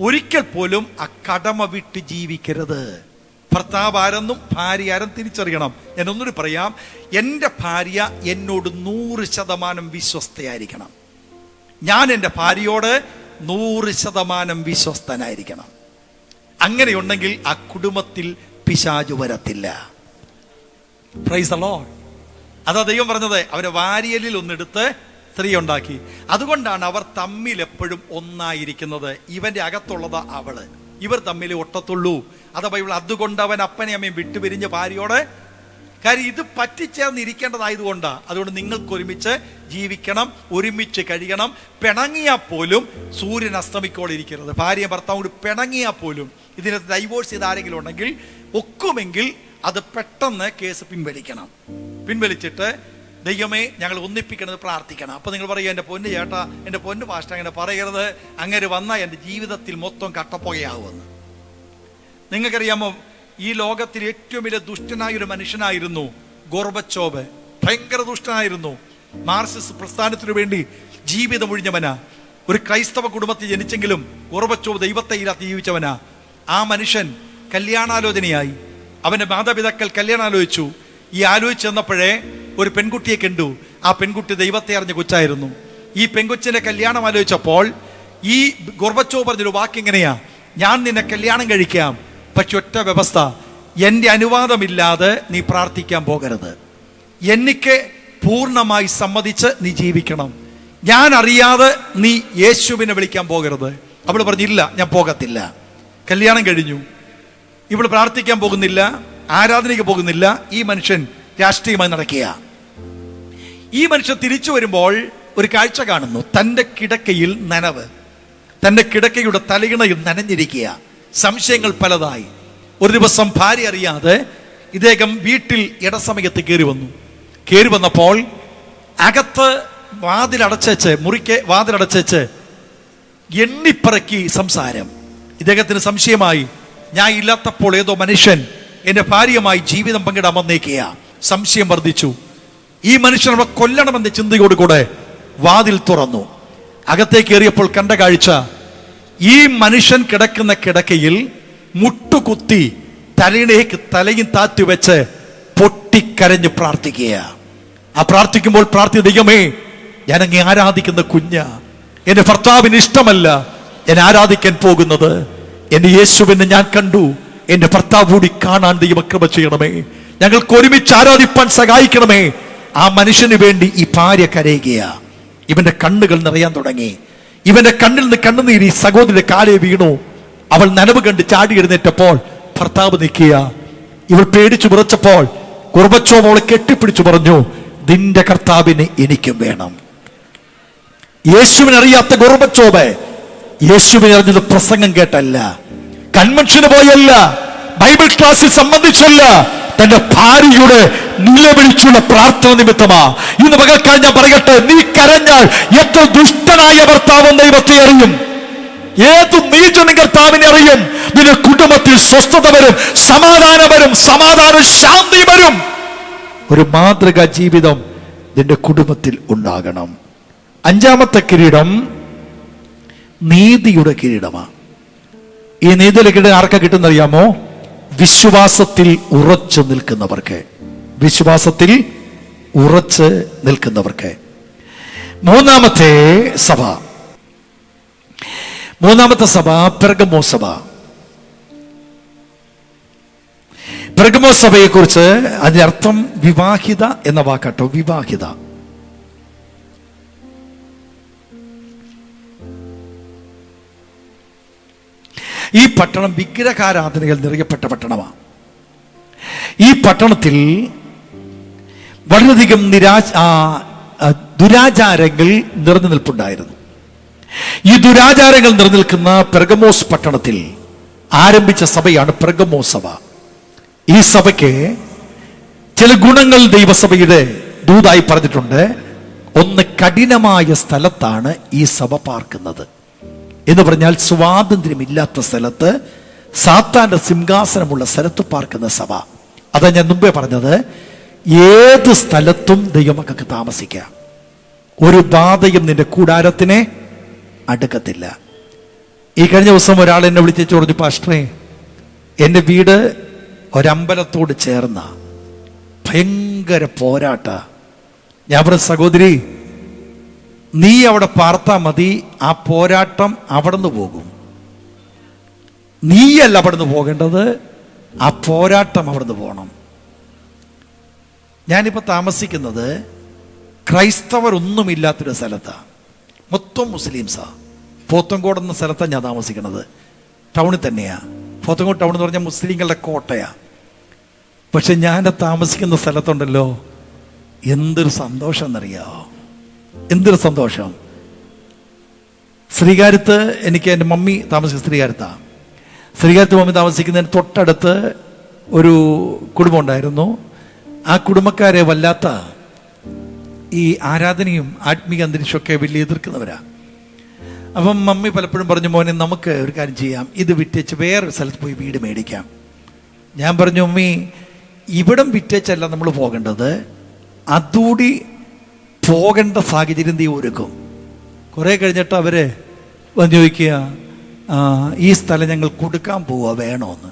ഒരിക്കൽ പോലും ആ കടമ വിട്ട് ജീവിക്കരുത്. ഭർത്താവ് ആരെന്നും ഭാര്യ ആരും തിരിച്ചറിയണം. ഞാൻ ഒന്നുകൂടി പറയാം, എൻ്റെ ഭാര്യ എന്നോട് 100% വിശ്വസ്തയായിരിക്കണം. ഞാൻ എൻ്റെ ഭാര്യയോട് 100% വിശ്വസ്തനായിരിക്കണം. അങ്ങനെയുണ്ടെങ്കിൽ ആ കുടുംബത്തിൽ പിശാചു വരത്തില്ല. Price the Lord. അതാ ദൈവം പറഞ്ഞത്, അവരെ വാരിയലിൽ ഒന്നെടുത്ത് സ്ത്രീ ഉണ്ടാക്കി. അതുകൊണ്ടാണ് അവർ തമ്മിൽ എപ്പോഴും ഒന്നായിരിക്കുന്നത്. ഇവന്റെ അകത്തുള്ളതാ അവള്, ഇവർ തമ്മിൽ ഒട്ടത്തുള്ളൂ. അതാ ബൈബിൾ. അതുകൊണ്ട് അവൻ അപ്പനെ അമ്മയും വിട്ടുപിരിഞ്ഞ ഭാര്യയോടെ, കാര്യം ഇത് പറ്റിച്ചേർന്നിരിക്കേണ്ടതായതുകൊണ്ടാണ്. അതുകൊണ്ട് നിങ്ങൾക്ക് ഒരുമിച്ച് ജീവിക്കണം, ഒരുമിച്ച് കഴിയണം. പിണങ്ങിയാൽ പോലും സൂര്യൻ അസ്തമിക്കോടെ ഇരിക്കരുത്. ഭാര്യ ഭർത്താവ് കൂടി പിണങ്ങിയാൽ പോലും, ഇതിനകത്ത് ഡൈവോഴ്സ് ചെയ്ത് ആരെങ്കിലും ഉണ്ടെങ്കിൽ ഒക്കുമെങ്കിൽ അത് പെട്ടെന്ന് കേസ് പിൻവലിച്ചിട്ട് ദൈവമേ ഞങ്ങൾ ഒന്നിപ്പിക്കണത് പ്രാർത്ഥിക്കണം. അപ്പൊ നിങ്ങൾ പറയുക, എൻ്റെ പൊന്ന് ചേട്ടാ, എൻ്റെ പൊന്ന് പാസ്റ്റർ, അങ്ങനെ പറയരുത്, അങ്ങനെ വന്നാൽ എൻ്റെ ജീവിതത്തിൽ മൊത്തം കട്ടപ്പുകയാവുമെന്ന്. നിങ്ങൾക്കറിയാമോ, ഈ ലോകത്തിൽ ഏറ്റവും വലിയ ദുഷ്ടനായ ഒരു മനുഷ്യനായിരുന്നു ഗോർബച്ചോവ്. ഭയങ്കര ദുഷ്ടനായിരുന്നു. മാർക്സിസ്റ്റ് പ്രസ്ഥാനത്തിനു വേണ്ടി ജീവിതം ഒഴിഞ്ഞവനാ. ഒരു ക്രൈസ്തവ കുടുംബത്തിൽ ജനിച്ചെങ്കിലും ഗോർബച്ചോവ് ദൈവത്തെ ഇല്ലാത്ത ജീവിച്ചവനാ. ആ മനുഷ്യൻ കല്യാണാലോചനയായി. അവന്റെ മാതാപിതാക്കൾ കല്യാണം ആലോചിച്ചു. ഈ ആലോചിച്ച് വന്നപ്പോഴേ ഒരു പെൺകുട്ടിയെ കണ്ടു. ആ പെൺകുട്ടി ദൈവത്തെ അറിഞ്ഞ കൊച്ചായിരുന്നു. ഈ പെൺകൊച്ചിന്റെ കല്യാണം ആലോചിച്ചപ്പോൾ ഈ ഗോർബച്ചോവ് പറഞ്ഞൊരു വാക്കിങ്ങനെയാ, ഞാൻ നിന്നെ കല്യാണം കഴിക്കാം, പക്ഷെ ഒറ്റ വ്യവസ്ഥ, എൻ്റെ അനുവാദമില്ലാതെ നീ പ്രാർത്ഥിക്കാൻ പോകരുത്. എനിക്ക് പൂർണ്ണമായി സമ്മതിച്ച് നീ ജീവിക്കണം. ഞാൻ അറിയാതെ നീ യേശുവിനെ വിളിക്കാൻ പോകരുത്. അവൾ പറഞ്ഞില്ല, ഞാൻ പോകത്തില്ല. കല്യാണം കഴിഞ്ഞു. ഇവൾ പ്രാർത്ഥിക്കാൻ പോകുന്നില്ല, ആരാധനയ്ക്ക് പോകുന്നില്ല. ഈ മനുഷ്യൻ രാഷ്ട്രീയമായി നടക്കുക. ഈ മനുഷ്യൻ തിരിച്ചു വരുമ്പോൾ ഒരു കാഴ്ച കാണുന്നു. തൻ്റെ കിടക്കയിൽ നനവ്, തൻ്റെ കിടക്കയുടെ തലയിണയിൽ നനഞ്ഞിരിക്കുക. സംശയങ്ങൾ പലതായി. ഒരു ദിവസം ഭാര്യ അറിയാതെ ഇദ്ദേഹം വീട്ടിൽ ഇടസമയത്ത് കയറി വന്നപ്പോൾ അകത്ത് മുറിക്ക് വാതിലടച്ചേച്ച് എണ്ണിപ്പറക്കി സംസാരം. ഇദ്ദേഹത്തിന് സംശയമായി. ഞാൻ ഇല്ലാത്തപ്പോൾ ഏതോ മനുഷ്യൻ എൻ്റെ ഭാര്യയുമായി ജീവിതം പങ്കിടാൻ വന്നേക്കുക. സംശയം വർദ്ധിച്ചു. ഈ മനുഷ്യൻ അവളെ കൊല്ലണമെന്ന ചിന്തയോടുകൂടെ വാതിൽ തുറന്നു. അകത്തേക്ക് കയറിയപ്പോൾ കണ്ട കാഴ്ച, ഈ മനുഷ്യൻ കിടക്കുന്ന കിടക്കയിൽ മുട്ടുകുത്തി തലയിലേക്ക് തലയും താത്തി വെച്ച് പൊട്ടിക്കരഞ്ഞ് പ്രാർത്ഥിക്കുക. ആ പ്രാർത്ഥിക്കുമ്പോൾ ദൈവമേ, ഞാൻ അങ്ങേ ആരാധിക്കുന്ന കുഞ്ഞ്, എന്റെ ഭർത്താവിന് ഇഷ്ടമല്ല ഞാൻ ആരാധിക്കാൻ പോകുന്നത്. എന്റെ യേശുവിനെ ഞാൻ കണ്ടു, എന്റെ ഭർത്താവ് കൂടി കാണാൻ ദൈവം കൃപ ചെയ്യണമേ, ഞങ്ങൾക്ക് ഒരുമിച്ച് ആരാധിപ്പാൻ സഹായിക്കണമേ. ആ മനുഷ്യന് വേണ്ടി ഈ ഭാര്യ കരയുക. ഇവന്റെ കണ്ണുകൾ നിറയാൻ തുടങ്ങി. ഇവന്റെ കണ്ണിൽ നിന്ന് കണ്ണുനീരി സഹോദരിയുടെ കാലേ വീണു. അവൾ നനവ് കണ്ട് ചാടി എഴുന്നേറ്റപ്പോൾ ഭർത്താവ് നിൽക്കുക. ഇവൾ പേടിച്ചു വിറച്ചപ്പോൾ ഗോർബച്ചോവ് അവളെ കെട്ടിപ്പിടിച്ചു പറഞ്ഞു, നിന്റെ കർത്താവിനെ എനിക്കും വേണം. യേശുവിനെ അറിയാത്ത ഗോർബച്ചോവ് യേശുവിനെ അറിഞ്ഞത് പ്രസംഗം കേട്ടല്ല, കൺവെൻഷന് പോയല്ല, ബൈബിൾ ക്ലാസ്സിൽ സംബന്ധിച്ചല്ല, തന്റെ ഭാര്യയുടെ നിലവിളിച്ചുള്ള പ്രാർത്ഥന നിമിത്തമാ. ഇന്ന് പകൽക്കാൽ ഞാൻ പറയട്ടെ, നീ കരഞ്ഞാൽ എത്ര ദുഷ്ടനായ ഭർത്താവ് ദൈവത്തെ അറിയും, ഏത് നീചനും കർത്താവിനെ അറിയും. നിന്റെ കുടുംബത്തിൽ സ്വസ്ഥത വരും, സമാധാനം വരും, ശാന്തി വരും. ഒരു മാതൃകാ ജീവിതം നിന്റെ കുടുംബത്തിൽ ഉണ്ടാകണം. അഞ്ചാമത്തെ കിരീടം നീതിയുടെ കിരീടമാണ്. ഈ നീതിയുടെ കിരീടം ആർക്കാ കിട്ടുന്നറിയാമോ? വിശ്വാസത്തിൽ ഉറച്ചു നിൽക്കുന്നവർക്ക്. വിശ്വാസത്തിൽ ഉറച്ച് നിൽക്കുന്നവർക്ക്. മൂന്നാമത്തെ സഭ പെർഗമോ സഭ. പെർഗമോ സഭയെ കുറിച്ച് അതിന്റെ അർത്ഥം വിവാഹിത എന്ന വാക്കാട്ടോ, വിവാഹിത. ഈ പട്ടണം വിഗ്രഹാരാധനകൾ നിറയപ്പെട്ട പട്ടണമാണ്. ഈ പട്ടണത്തിൽ വളരെയധികം ദുരാചാരങ്ങൾ നിറഞ്ഞു നിൽപ്പുണ്ടായിരുന്നു. ഈ ദുരാചാരങ്ങൾ നിലനിൽക്കുന്ന പെർഗമോസ് പട്ടണത്തിൽ ആരംഭിച്ച സഭയാണ് പെർഗമോ സഭ. ഈ സഭയ്ക്ക് ചില ഗുണങ്ങൾ ദൈവസഭയുടെ ദൂതായി പറഞ്ഞിട്ടുണ്ട്. ഒന്ന്, കഠിനമായ സ്ഥലത്താണ് ഈ സഭ പാർക്കുന്നത്. എന്ന് പറഞ്ഞാൽ സ്വാതന്ത്ര്യമില്ലാത്ത സ്ഥലത്ത്, സാത്താന്റെ സിംഹാസനമുള്ള സ്ഥലത്ത് പാർക്കുന്ന സഭ. അതാ ഞാൻ മുമ്പേ പറഞ്ഞത്, ഏത് സ്ഥലത്തും ദൈവമക്കൾക്ക് താമസിക്കാം. ഒരു ബാധയും നിന്റെ കൂടാരത്തിനെ അടുക്കത്തില്ല. ഈ കഴിഞ്ഞ ദിവസം ഒരാൾ എന്നെ വിളിച്ചു പറഞ്ഞു, പാസ്റ്ററേ, എൻ്റെ വീട് ഒരമ്പലത്തോട് ചേർന്ന ഭയങ്കര പോരാട്ട. ഞാൻ പറഞ്ഞ, സഹോദരി, നീ അവിടെ പാർത്താ മതി, ആ പോരാട്ടം അവിടുന്ന് പോകും. നീയല്ല അവിടുന്ന് പോകേണ്ടത്, ആ പോരാട്ടം അവിടുന്ന് പോകണം. ഞാനിപ്പോൾ താമസിക്കുന്നത് ക്രൈസ്തവർ ഒന്നുമില്ലാത്തൊരു സ്ഥലത്താണ്, മൊത്തം മുസ്ലിംസാ. പോത്തൻകോട് എന്ന സ്ഥലത്താണ് ഞാൻ താമസിക്കുന്നത്. ടൗണിൽ തന്നെയാണ്. പോത്തങ്കോട് ടൗൺ എന്ന് പറഞ്ഞാൽ മുസ്ലിങ്ങളുടെ കോട്ടയാണ്. പക്ഷെ ഞാൻ താമസിക്കുന്ന സ്ഥലത്തുണ്ടല്ലോ, എന്തൊരു സന്തോഷം എന്നറിയാമോ, എന്തൊരു സന്തോഷം. ശ്രീകാര്യത്ത് എനിക്ക് എൻ്റെ മമ്മി താമസിക്കുന്ന ശ്രീകാര്യത്താണ്. ശ്രീകാര്യത്ത് മമ്മി താമസിക്കുന്നതിന് തൊട്ടടുത്ത് ഒരു കുടുംബം ഉണ്ടായിരുന്നു. ആ കുടുംബക്കാരെ വല്ലാത്ത ഈ ആരാധനയും ആത്മീയ അന്തരീക്ഷമൊക്കെ വലിയ എതിർക്കുന്നവരാ. അപ്പം മമ്മി പലപ്പോഴും പറഞ്ഞു, മോനെ നമുക്ക് ഒരു കാര്യം ചെയ്യാം, ഇത് വിറ്റേച്ച് വേറൊരു സ്ഥലത്ത് പോയി വീട് മേടിക്കാം. ഞാൻ പറഞ്ഞു, മമ്മി ഇവിടം വിറ്റേച്ചല്ല നമ്മൾ പോകേണ്ടത്, അതുകൂടി പോകേണ്ട സാഹചര്യം നീ ഒരുക്കും. കുറേ കഴിഞ്ഞിട്ട് അവര് വന്ന് ചോദിക്കുക, ഈ സ്ഥലം ഞങ്ങൾ കൊടുക്കാൻ പോവുക, വേണമെന്ന്.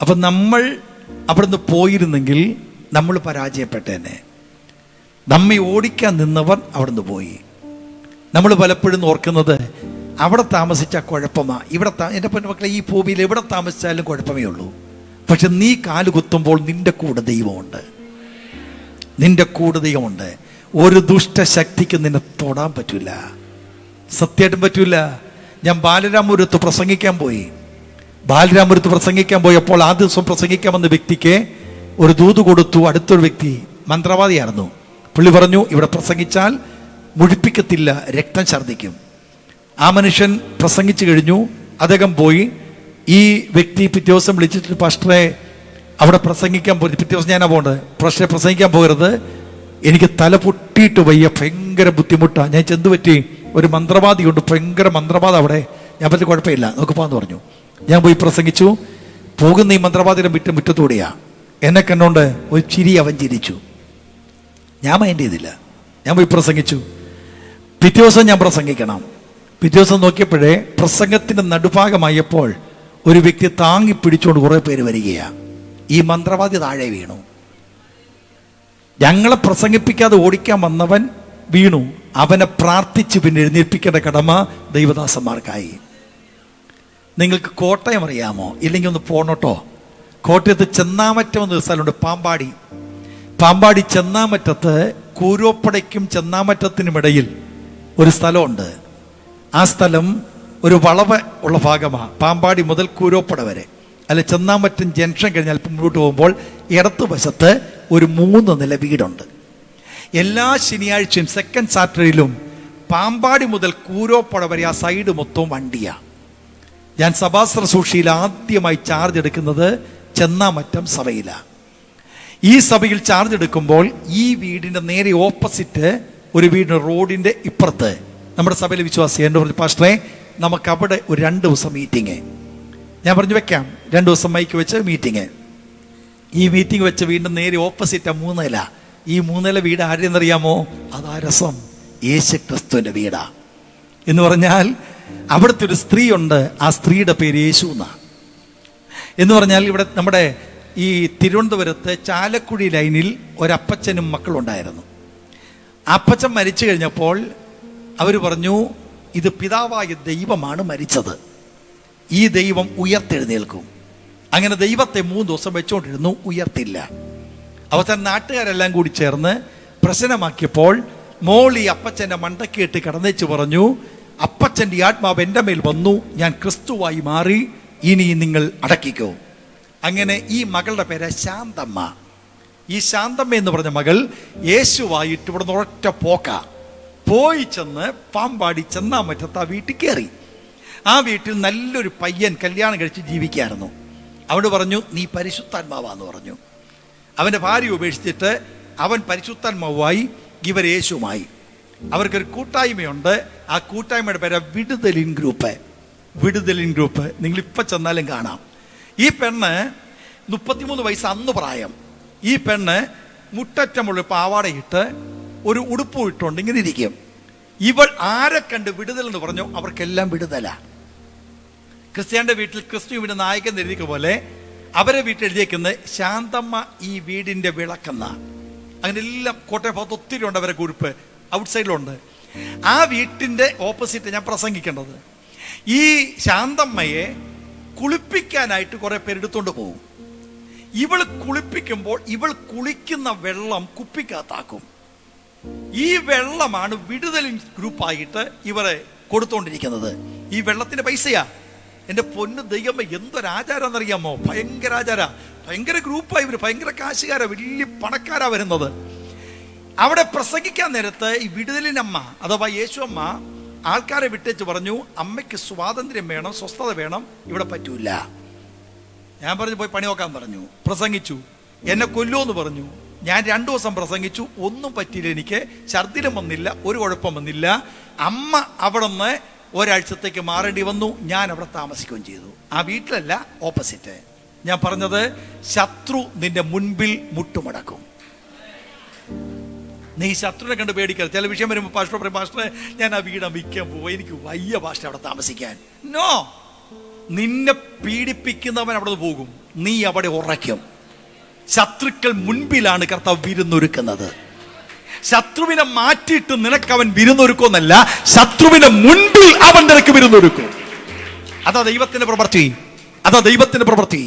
അപ്പം നമ്മൾ അവിടുന്ന് പോയിരുന്നെങ്കിൽ നമ്മൾ പരാജയപ്പെട്ടേനെ. നമ്മെ ഓടിക്കാൻ നിന്നവർ അവിടുന്ന് പോയി. നമ്മൾ പലപ്പോഴും ഓർക്കുന്നത് അവിടെ താമസിച്ചാൽ കുഴപ്പമാ, ഇവിടെ എൻ്റെ മക്കളെ ഈ ഭൂമിയിൽ എവിടെ താമസിച്ചാലും കുഴപ്പമേ ഉള്ളൂ. പക്ഷെ നീ കാല് കുത്തുമ്പോൾ നിന്റെ കൂടെ ദൈവമുണ്ട്, നിന്റെ കൂടെ ദൈവമുണ്ട്. ഒരു ദുഷ്ടശക്തിക്ക് നിന്നെ തൊടാൻ പറ്റൂല, സത്യമായിട്ടും പറ്റൂല. ഞാൻ ബാലരാമപുരത്ത് പ്രസംഗിക്കാൻ പോയപ്പോൾ ആ ദിവസം പ്രസംഗിക്കാൻ വന്ന വ്യക്തിക്ക് ഒരു ദൂത് കൊടുത്തു. അടുത്തൊരു വ്യക്തി മന്ത്രവാദിയായിരുന്നു. പുള്ളി പറഞ്ഞു, ഇവിടെ പ്രസംഗിച്ചാൽ മുഴിപ്പിക്കത്തില്ല, രക്തം ഛർദ്ദിക്കും. ആ മനുഷ്യൻ പ്രസംഗിച്ചു കഴിഞ്ഞു, അദ്ദേഹം പോയി. ഈ വ്യക്തി പിറ്റേ ദിവസം വിളിച്ചിട്ട്, പാസ്റ്ററെ അവിടെ പ്രസംഗിക്കാൻ പോയി. പിറ്റേ ദിവസം ഞാനാ പോകേണ്ടത്. പക്ഷേ പ്രസംഗിക്കാൻ പോകരുത്, എനിക്ക് തല പൊട്ടിയിട്ട് വയ്യ, ഭയങ്കര ബുദ്ധിമുട്ടാണ്. ഞാൻ ചെന്തു പറ്റി, ഒരു മന്ത്രവാദിയുണ്ട്, ഭയങ്കര മന്ത്രവാദം അവിടെ. ഞാൻ പറ്റി കുഴപ്പമില്ല, നമുക്ക് പോകാന്ന് പറഞ്ഞു. ഞാൻ പോയി പ്രസംഗിച്ചു. പോകുന്ന ഈ മന്ത്രവാദിയുടെ മുറ്റത്തൂടെയാ. എന്നെ കണ്ടോണ്ട് ഒരു ചിരി അവൻ ചിരിച്ചു. ഞാൻ മൈൻഡ് ചെയ്തില്ല, ഞാൻ പോയി പ്രസംഗിച്ചു. പിറ്റേ ദിവസം ഞാൻ പ്രസംഗിക്കണം. പിറ്റേ ദിവസം നോക്കിയപ്പോഴേ പ്രസംഗത്തിന്റെ നടുഭാഗമായപ്പോൾ ഒരു വ്യക്തി താങ്ങി പിടിച്ചുകൊണ്ട് കുറെ പേര് വരികയാ. ഈ മന്ത്രവാദി താഴെ വീണു. ഞങ്ങളെ പ്രസംഗിപ്പിക്കാതെ ഓടിക്കാൻ വന്നവൻ വീണു. അവനെ പ്രാർത്ഥിച്ച് പിന്നെ എഴുന്നേൽപ്പിക്കേണ്ട കടമ ദൈവദാസന്മാർക്കായി. നിങ്ങൾക്ക് കോട്ടയം അറിയാമോ? ഇല്ലെങ്കിൽ ഒന്ന് പോണോട്ടോ. കോട്ടയത്ത് ചെന്നാമറ്റം എന്നൊരു സ്ഥലമുണ്ട്, പാമ്പാടി ചെന്നാമറ്റത്ത് കൂരോപ്പടയ്ക്കും ചെന്നാമറ്റത്തിനുമിടയിൽ ഒരു സ്ഥലമുണ്ട്. ആ സ്ഥലം ഒരു വളവ് ഉള്ള ഭാഗമാണ്. പാമ്പാടി മുതൽ കൂരോപ്പട വരെ, അല്ല ചെന്നാമറ്റം ജംഗ്ഷൻ കഴിഞ്ഞാൽ മുന്നോട്ട് പോകുമ്പോൾ ഇടത്തുവശത്ത് ഒരു 3 നില വീടുണ്ട്. എല്ലാ ശനിയാഴ്ചയും സെക്കൻഡ് സാറ്റർഡേയിലും പാമ്പാടി മുതൽ കൂരോപ്പട വരെ ആ സൈഡ് മൊത്തം വണ്ടിയാണ്. ഞാൻ സഭാശ്രസൂക്ഷിയിൽ ആദ്യമായി ചാർജ് എടുക്കുന്നത് ചെന്നാമറ്റം സഭയിലാണ്. ഈ സഭയിൽ ചാർജ് എടുക്കുമ്പോൾ ഈ വീടിൻ്റെ നേരെ ഓപ്പോസിറ്റ് ഒരു വീടിന് റോഡിൻ്റെ ഇപ്പുറത്ത് നമ്മുടെ സഭയിലെ വിശ്വാസി എൻ്റെ പറഞ്ഞു, പാസ്റ്ററെ നമുക്ക് അവിടെ ഒരു 2 ദിവസം മീറ്റിങ്. ഞാൻ പറഞ്ഞു വെക്കാം, 2 ദിവസം മൈക്ക് വെച്ച് മീറ്റിങ്. ഈ മീറ്റിംഗ് വെച്ച് വീണ്ടും നേരെ ഓപ്പോസിറ്റ് 3 നില. ഈ 3 നില വീട് ആരെന്നറിയാമോ? അതാ രസം, യേശു ക്രിസ്തുവിൻ്റെ വീടാ. എന്ന് പറഞ്ഞാൽ അവിടുത്തെ ഒരു സ്ത്രീ ഉണ്ട്, ആ സ്ത്രീയുടെ പേര് യേശു എന്നാണ്. എന്ന് പറഞ്ഞാൽ ഇവിടെ നമ്മുടെ ഈ തിരുവനന്തപുരത്ത് ചാലക്കുടി ലൈനിൽ ഒരപ്പച്ചനും മക്കളുണ്ടായിരുന്നു. അപ്പച്ചൻ മരിച്ചു കഴിഞ്ഞപ്പോൾ അവർ പറഞ്ഞു, ഇത് പിതാവായ ദൈവമാണ് മരിച്ചത്, ഈ ദൈവം ഉയർത്തെഴുന്നേൽക്കും. അങ്ങനെ ദൈവത്തെ 3 ദിവസം വെച്ചുകൊണ്ടിരുന്നു, ഉയർത്തില്ല. അവസാനം നാട്ടുകാരെല്ലാം കൂടി ചേർന്ന് പ്രശ്നമാക്കിയപ്പോൾ മോൾ ഈ അപ്പച്ചൻ്റെ മണ്ടക്കേട്ട് കടന്നേച്ച് പറഞ്ഞു, അപ്പച്ചൻ്റെ ആത്മാവ് എൻ്റെ മേൽ വന്നു, ഞാൻ ക്രിസ്തുവായി മാറി, ഇനി നിങ്ങൾ അടക്കിക്കോ. അങ്ങനെ ഈ മകളുടെ പേര് ശാന്തമ്മ. ഈ ശാന്തമ്മ എന്ന് പറഞ്ഞ മകൾ യേശുവായിട്ട് ഇവിടെ നിന്ന് ഒരൊറ്റ പോയി ചെന്ന് പാമ്പാടി ചെന്നാമറ്റത്ത് ആ വീട്ടിൽ കയറി. ആ വീട്ടിൽ നല്ലൊരു പയ്യൻ കല്യാണം കഴിച്ച് ജീവിക്കായിരുന്നു. അവിടെ പറഞ്ഞു, നീ പരിശുദ്ധാത്മാവാന്ന് പറഞ്ഞു. അവൻ്റെ ഭാര്യ ഉപേക്ഷിച്ചിട്ട് അവൻ പരിശുദ്ധാത്മാവായി, ഇവർ യേശുമായി. അവർക്കൊരു കൂട്ടായ്മയുണ്ട്. ആ കൂട്ടായ്മയുടെ പേര് വിടുതലിൻ ഗ്രൂപ്പ്. നിങ്ങൾ ഇപ്പം ചെന്നാലും കാണാം. ഈ പെണ്ണ് 33 വയസ്സ് അന്ന് പ്രായം. ഈ പെണ്ണ് മുട്ടറ്റമുള്ള പാവാടയിട്ട് ഒരു ഉടുപ്പ് ഇട്ടുകൊണ്ട് ഇങ്ങനെ ഇരിക്കും. ഇവൾ ആരെ കണ്ട് വിടുതൽ എന്ന് പറഞ്ഞു, അവർക്കെല്ലാം വിടുതല. ക്രിസ്ത്യാന്റെ വീട്ടിൽ ക്രിസ്തുവിന്റെ നായകൻ എഴുതിയ പോലെ അവരെ വീട്ടിൽ എഴുതിയേക്കുന്നത് ശാന്തമ്മ ഈ വീടിന്റെ വിളക്കെന്ന. അങ്ങനെ എല്ലാം കോട്ടയം ഭാഗത്ത് ഒത്തിരി ഉണ്ട് അവരെ ഗ്രൂപ്പ്, ഔട്ട് സൈഡിലുണ്ട്. ആ വീട്ടിന്റെ ഓപ്പോസിറ്റ് ഞാൻ പ്രസംഗിക്കേണ്ടത്. ഈ ശാന്തമ്മയെ കുളിപ്പിക്കാനായിട്ട് കുറെ പേരെടുത്തോണ്ട് പോകും. ഇവൾ കുളിപ്പിക്കുമ്പോൾ ഇവൾ കുളിക്കുന്ന വെള്ളം കുപ്പിക്കകത്താക്കും. ഈ വെള്ളമാണ് വിടുതലിൻ ഗ്രൂപ്പായിട്ട് ഇവരെ കൊടുത്തോണ്ടിരിക്കുന്നത്. ഈ വെള്ളത്തിന്റെ പൈസയാ. എൻ്റെ പൊന്ന് ദൈവമേ, എന്തൊരാചാരം എന്നറിയാമോ? ഭയങ്കര ആചാര, ഭയങ്കര ഗ്രൂപ്പായി ഇവർ, ഭയങ്കര കാശുകാരാ, വലിയ പണക്കാരാ വരുന്നത്. അവിടെ പ്രസംഗിക്കാൻ നേരത്ത് ഈ വിടുതലിനമ്മ അഥവാ യേശു അമ്മ ആൾക്കാരെ വിട്ടേച്ച് പറഞ്ഞു, അമ്മയ്ക്ക് സ്വാതന്ത്ര്യം വേണം, സ്വസ്ഥത വേണം, ഇവിടെ പറ്റൂല. ഞാൻ പറഞ്ഞു പോയി പണി നോക്കാൻ പറഞ്ഞു. പ്രസംഗിച്ചു, എന്നെ കൊല്ലുമെന്ന് പറഞ്ഞു. ഞാൻ 2 ദിവസം പ്രസംഗിച്ചു, ഒന്നും പറ്റിയില്ല. എനിക്ക് ഛർദിലും വന്നില്ല, ഒരു കുഴപ്പം വന്നില്ല. അമ്മ അവിടെ നിന്ന് ഒരാഴ്ചത്തേക്ക് മാറേണ്ടി വന്നു. ഞാൻ അവിടെ താമസിക്കുകയും ചെയ്തു. ആ വീട്ടിലല്ല, ഓപ്പോസിറ്റ്. ഞാൻ പറഞ്ഞത്, ശത്രു നിന്റെ മുൻപിൽ മുട്ടുമടക്കും. നീ ശത്രുവിനെ കണ്ട് പേടിക്കരുത്. ചില വിഷയം വരുമ്പോൾ പാസ്റ്റർ പറയും, പാസ്റ്ററെ ഞാൻ ആ വീട് വിൽക്കാൻ പോവാ, എനിക്ക് വയ്യ പാസ്റ്റർ അവിടെ താമസിക്കാൻ. നോ, നിന്നെ പീഡിപ്പിക്കുന്നവൻ അവിടെ പോകും, നീ അവിടെ ഉറയ്ക്കും. ശത്രുക്കൾ മുൻപിലാണ് കർത്താവ് വിരുന്നൊരുക്കുന്നത്. ശത്രുവിനെ മാറ്റിയിട്ട് നിനക്ക് അവൻ വിരുന്നൊരുക്കുമെന്നല്ല, ശത്രുവിന്റെ മുൻപിൽ അവൻ നിനക്ക് വിരുന്നൊരുക്കും. അതാ ദൈവത്തിന്റെ പ്രവൃത്തി, അതാ ദൈവത്തിന്റെ പ്രവൃത്തി.